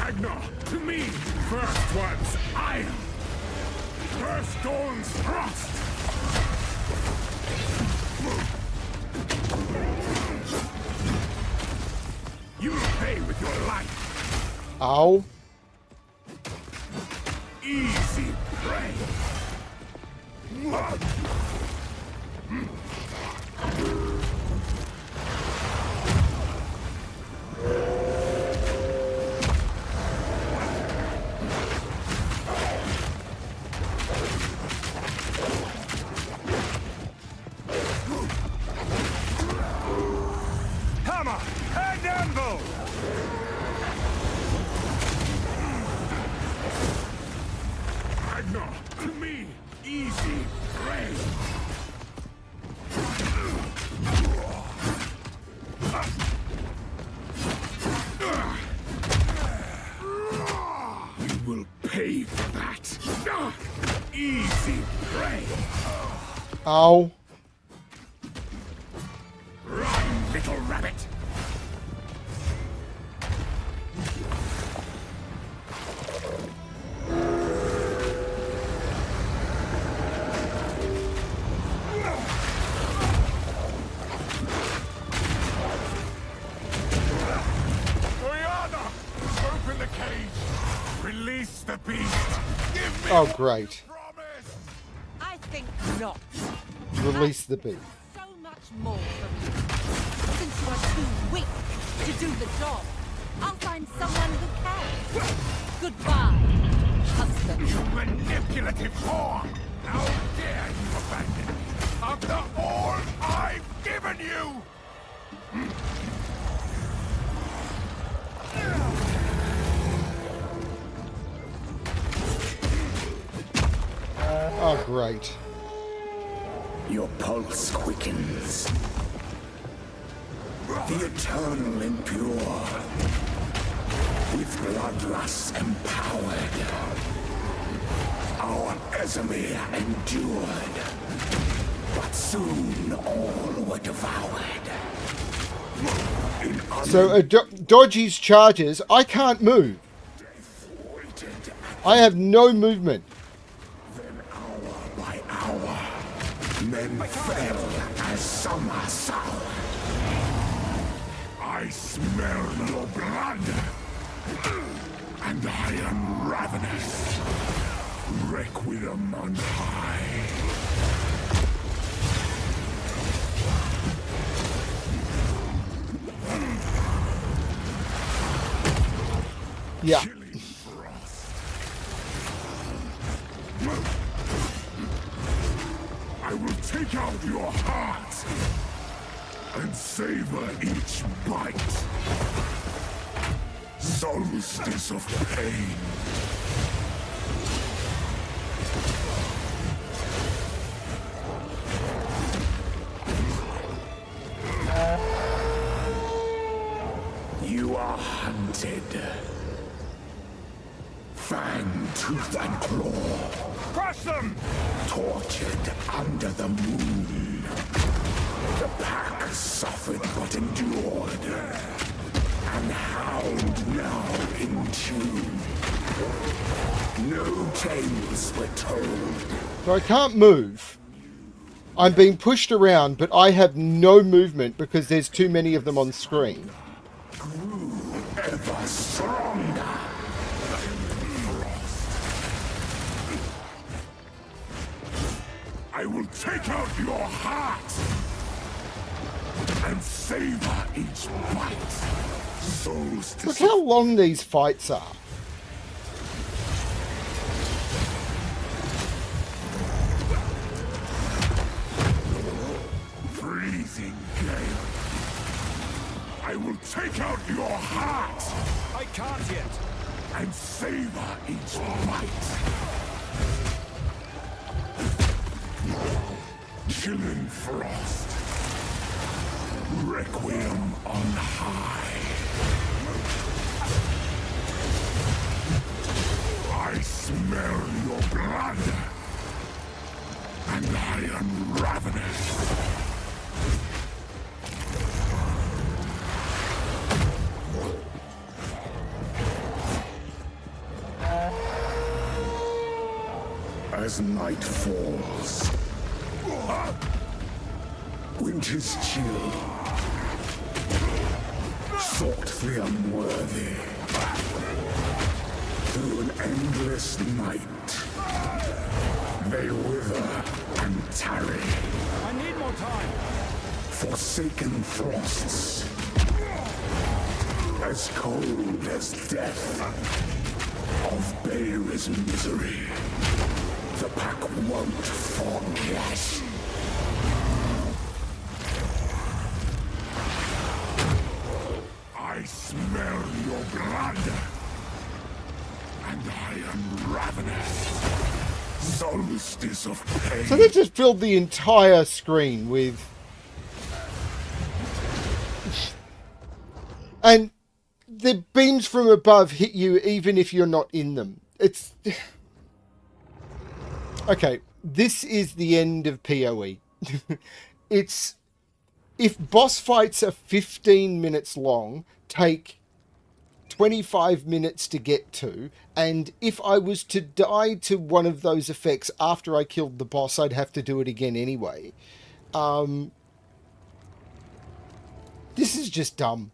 Agnar, to me! First one's iron! First dawn's frost! You'll pay with your life! Ow. Easy prey! Hammer and anvil! Agnar, to me! Easy prey! You will pay for that! Easy prey! Ow. Run, little rabbit! Oriana! Open the cage! Release the beast! Give me Oh, what great. you promised! I think not. Release the beast. So much more from you. Since you are too weak to do the job, I'll find someone who can. Goodbye, husband. You manipulative whore! How dare you abandon me after all I've given you! Oh, great. Your pulse quickens. The eternal impure. With bloodlust empowered. Our Esmir endured. But soon all were devoured. In So, Dodgy's charges, I can't move. waited, I have no movement. then hour by hour, men fell as summer sour. I smell your blood, and I am ravenous. Requiem on high. Yeah. Killing frost. I will take out your heart and savor each bite. Solstice of pain. Fang, tooth, and claw. Crush them! Tortured under the moon. The pack suffered but endured. And Hound now in tune. No tales were told. So I can't move. I'm being pushed around, but I have no movement because there's too many of them on screen. Grew ever stronger. I will take out your heart and savor each bite. Souls Look how long these fights are. freezing gale. I will take out your heart I can't yet. and savor each bite. Chilling frost. Requiem on high. I smell your blood. And I am ravenous. As night falls, winter's chill sought the unworthy through an endless night. They wither and tarry, I need more time. forsaken frosts, as cold as death, of Bayer's misery. The pack won't forget. I smell your blood, and I am ravenous. Solstice of pain. So they just filled the entire screen with... And the beams from above hit you even if you're not in them. It's... Okay, this is the end of PoE. It's... If boss fights are 15 minutes long, take 25 minutes to get to, and if I was to die to one of those effects after I killed the boss, I'd have to do it again anyway. This is just dumb.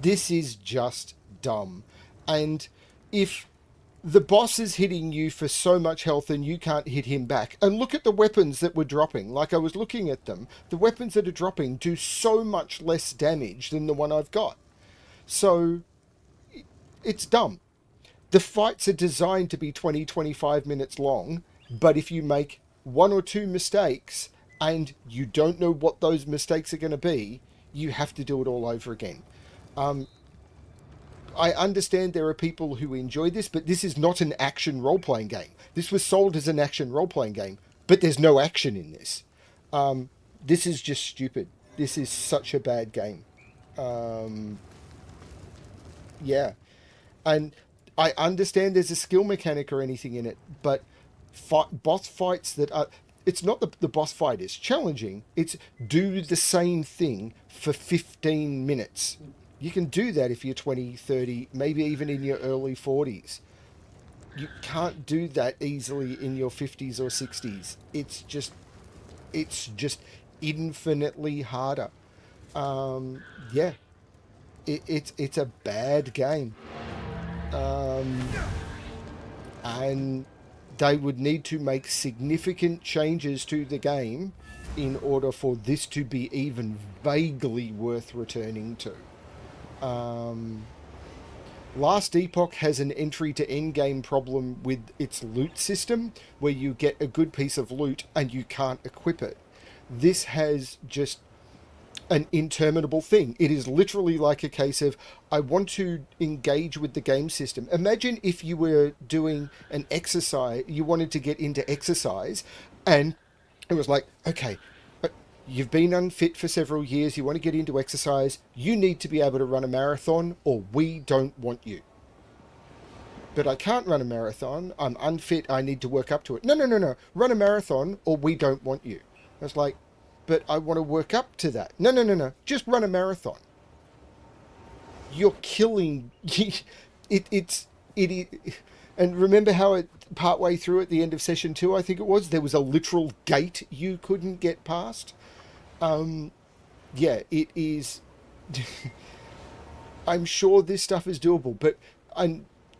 This is just dumb. And if the boss is hitting you for so much health and you can't hit him back, and look at the weapons that were dropping, like I was looking at them, the weapons that are dropping do so much less damage than the one I've got. So, it's dumb. The fights are designed to be 20-25 minutes long, but if you make one or two mistakes and you don't know what those mistakes are going to be, you have to do it all over again. I understand there are people who enjoy this, but this is not an action role-playing game. This was sold as an action role-playing game, but there's no action in this. This is just stupid. This is such a bad game. Yeah. And I understand there's a skill mechanic or anything in it, but boss fights that are... It's not the boss fight is challenging. It's do the same thing for 15 minutes. You can do that if you're 20, 30, maybe even in your early 40s. You can't do that easily in your 50s or 60s. It's just infinitely harder. Yeah. It's a bad game. And they would need to make significant changes to the game in order for this to be even vaguely worth returning to. Last Epoch has an entry to endgame problem with its loot system, where you get a good piece of loot and you can't equip it. This has just an interminable thing. It is literally like a case of, I want to engage with the game system. Imagine if you were doing an exercise, you wanted to get into exercise, and it was like, okay, you've been unfit for several years, you want to get into exercise, you need to be able to run a marathon or we don't want you. But I can't run a marathon, I'm unfit, I need to work up to it. No, no, no, no, run a marathon or we don't want you. I was like, but I want to work up to that. No, no, no, no, just run a marathon. You're killing... it, and remember how it, partway through at the end of session 2, I think it was, there was a literal gate you couldn't get past? Yeah, it is... I'm sure this stuff is doable, but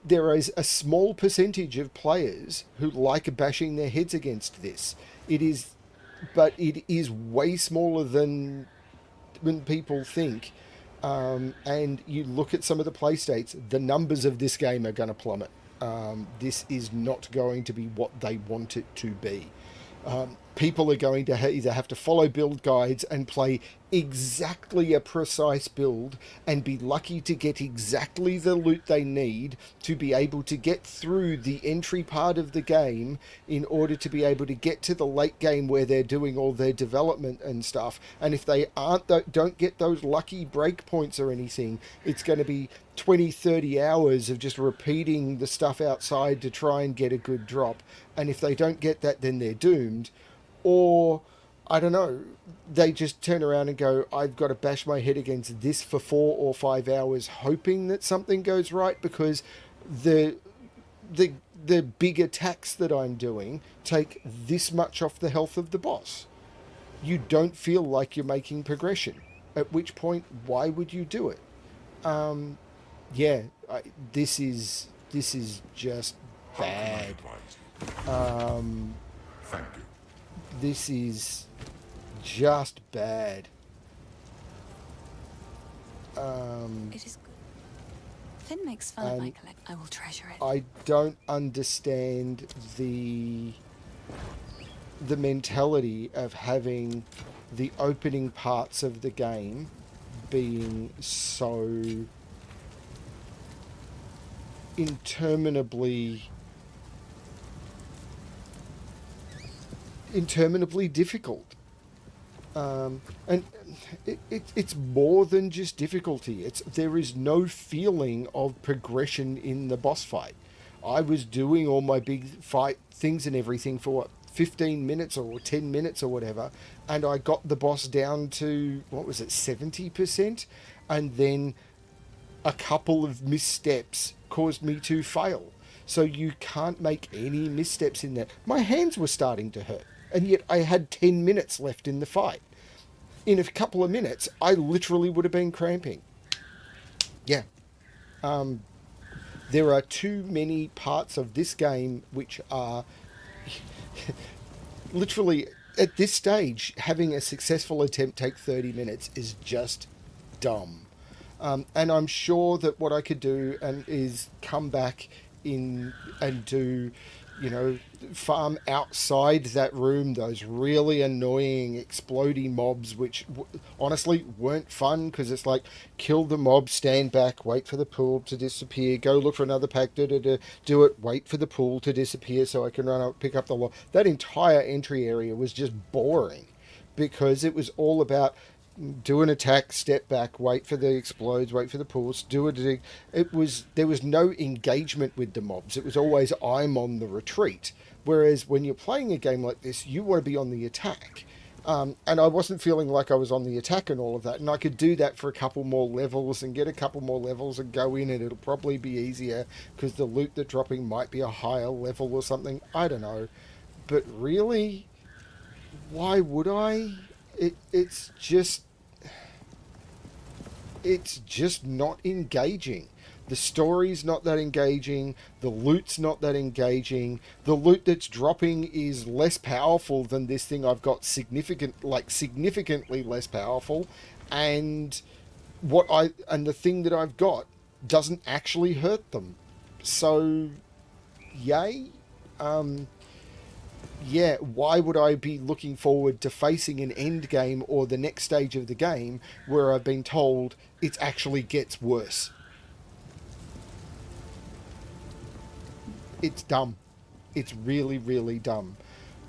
there is a small percentage of players who like bashing their heads against this. But it is way smaller than when people think. And you look at some of the play states, the numbers of this game are going to plummet. This is not going to be what they want it to be. People are going to either have to follow build guides and play exactly a precise build and be lucky to get exactly the loot they need to be able to get through the entry part of the game in order to be able to get to the late game where they're doing all their development and stuff. And if they don't get those lucky breakpoints or anything, it's going to be 20, 30 hours of just repeating the stuff outside to try and get a good drop. And if they don't get that, then they're doomed. Or, I don't know, they just turn around and go, I've got to bash my head against this for 4 or 5 hours, hoping that something goes right, because the big attacks that I'm doing take this much off the health of the boss. You don't feel like you're making progression. At which point, why would you do it? Yeah, this is just bad. Thank you. This is just bad. It is good. Finn makes fun of my collect. I will treasure it. I don't understand the mentality of having the opening parts of the game being so interminably difficult. And it's more than just difficulty. There is no feeling of progression in the boss fight. I was doing all my big fight things and everything for what, 15 minutes or 10 minutes or whatever, and I got the boss down to, what was it, 70%, and then a couple of missteps caused me to fail. So you can't make any missteps in there. My hands were starting to hurt, and yet I had 10 minutes left in the fight. In a couple of minutes, I literally would have been cramping. Yeah. There are too many parts of this game which are... literally, at this stage, having a successful attempt take 30 minutes is just dumb. And I'm sure that what I could do is come back in and do, farm outside that room, those really annoying exploding mobs, which honestly weren't fun, because it's like, kill the mob, stand back, wait for the pool to disappear, go look for another pack, do it, wait for the pool to disappear so I can run up, pick up the lock. That entire entry area was just boring, because it was all about do an attack, step back, wait for the explodes, wait for the pools, do it. There was no engagement with the mobs. It was always, I'm on the retreat. Whereas when you're playing a game like this, you want to be on the attack. And I wasn't feeling like I was on the attack and all of that. And I could do that for a couple more levels and get a couple more levels and go in, and it'll probably be easier because the loot they're dropping might be a higher level or something. I don't know. But really, why would I? It's just not engaging. The story's not that engaging. The loot's not that engaging. The loot that's dropping is less powerful than this thing I've got, significantly less powerful. And the thing that I've got doesn't actually hurt them. So, yay. Yeah, why would I be looking forward to facing an end game or the next stage of the game where I've been told it actually gets worse? It's dumb. It's really, really dumb.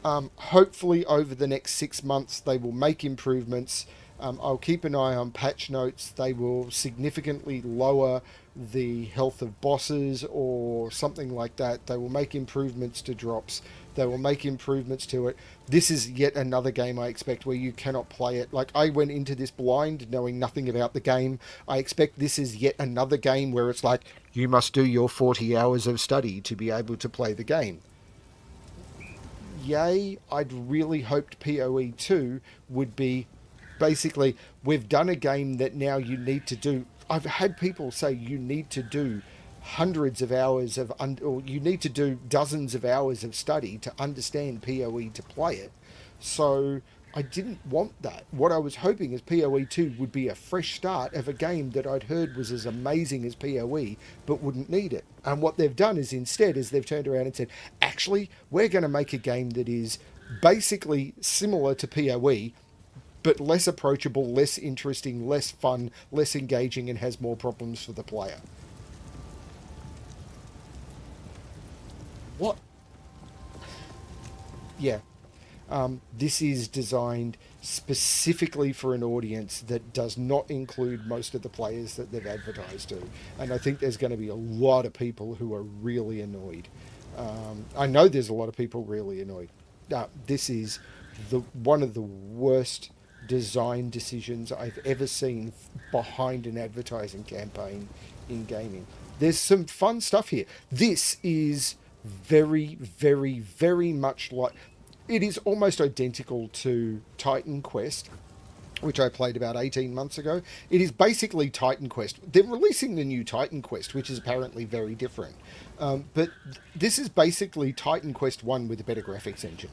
Hopefully over the next 6 months they will make improvements. I'll keep an eye on patch notes. They will significantly lower the health of bosses or something like that. They will make improvements to drops. They will make improvements to it. This is yet another game I expect where you cannot play it. Like, I went into this blind knowing nothing about the game. I expect this is yet another game where it's like, you must do your 40 hours of study to be able to play the game. Yay, I'd really hoped PoE 2 would be basically, we've done a game that now you need to do. I've had people say you need to do hundreds of hours of, or you need to do dozens of hours of study to understand PoE to play it. So I didn't want that. What I was hoping is PoE 2 would be a fresh start of a game that I'd heard was as amazing as PoE, but wouldn't need it. And what they've done is instead is they've turned around and said, actually, we're going to make a game that is basically similar to PoE, but less approachable, less interesting, less fun, less engaging, and has more problems for the player. What? Yeah. This is designed specifically for an audience that does not include most of the players that they've advertised to. And I think there's going to be a lot of people who are really annoyed. I know there's a lot of people really annoyed. This is one of the worst design decisions I've ever seen behind an advertising campaign in gaming. There's some fun stuff here. This is very, very, very much like... It is almost identical to Titan Quest, which I played about 18 months ago. It is basically Titan Quest. They're releasing the new Titan Quest, which is apparently very different. But this is basically Titan Quest 1 with a better graphics engine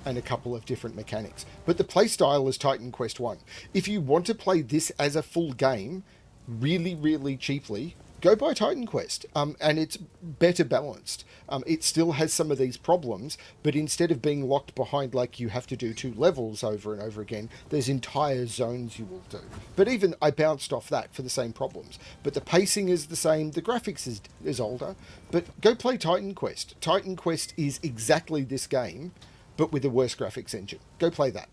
and a couple of different mechanics. But the playstyle is Titan Quest 1. If you want to play this as a full game, really, really cheaply, go buy Titan Quest. And it's better balanced. It still has some of these problems, but instead of being locked behind like you have to do 2 levels over and over again, there's entire zones you will do. But even I bounced off that for the same problems. But the pacing is the same, the graphics is older, but go play Titan Quest. Titan Quest is exactly this game, but with a worse graphics engine. Go play that.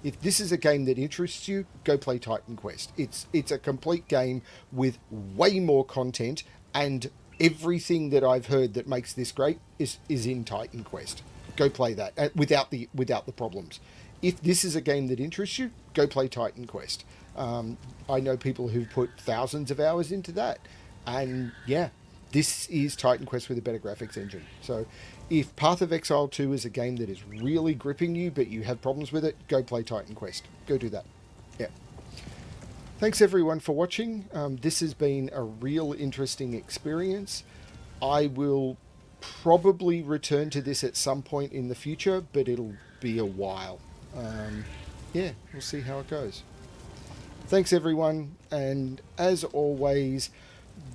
If this is a game that interests you, go play Titan Quest. It's a complete game with way more content, and everything that I've heard that makes this great is in Titan Quest. Go play that without the problems. If this is a game that interests you, go play Titan Quest. I know people who've put thousands of hours into that, and yeah, this is Titan Quest with a better graphics engine. So if Path of Exile 2 is a game that is really gripping you, but you have problems with it, go play Titan Quest. Go do that. Yeah. Thanks everyone for watching. This has been a real interesting experience. I will probably return to this at some point in the future, but it'll be a while. Yeah, we'll see how it goes. Thanks everyone, and as always,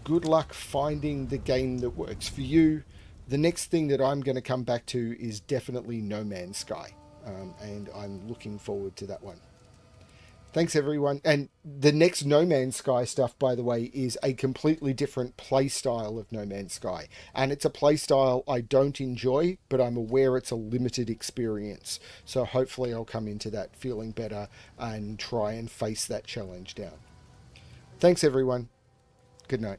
good luck finding the game that works for you. The next thing that I'm going to come back to is definitely No Man's Sky, and I'm looking forward to that one. Thanks everyone. And the next No Man's Sky stuff, by the way, is a completely different play style of No Man's Sky. And it's a play style I don't enjoy, but I'm aware it's a limited experience. So hopefully I'll come into that feeling better and try and face that challenge down. Thanks everyone. Good night.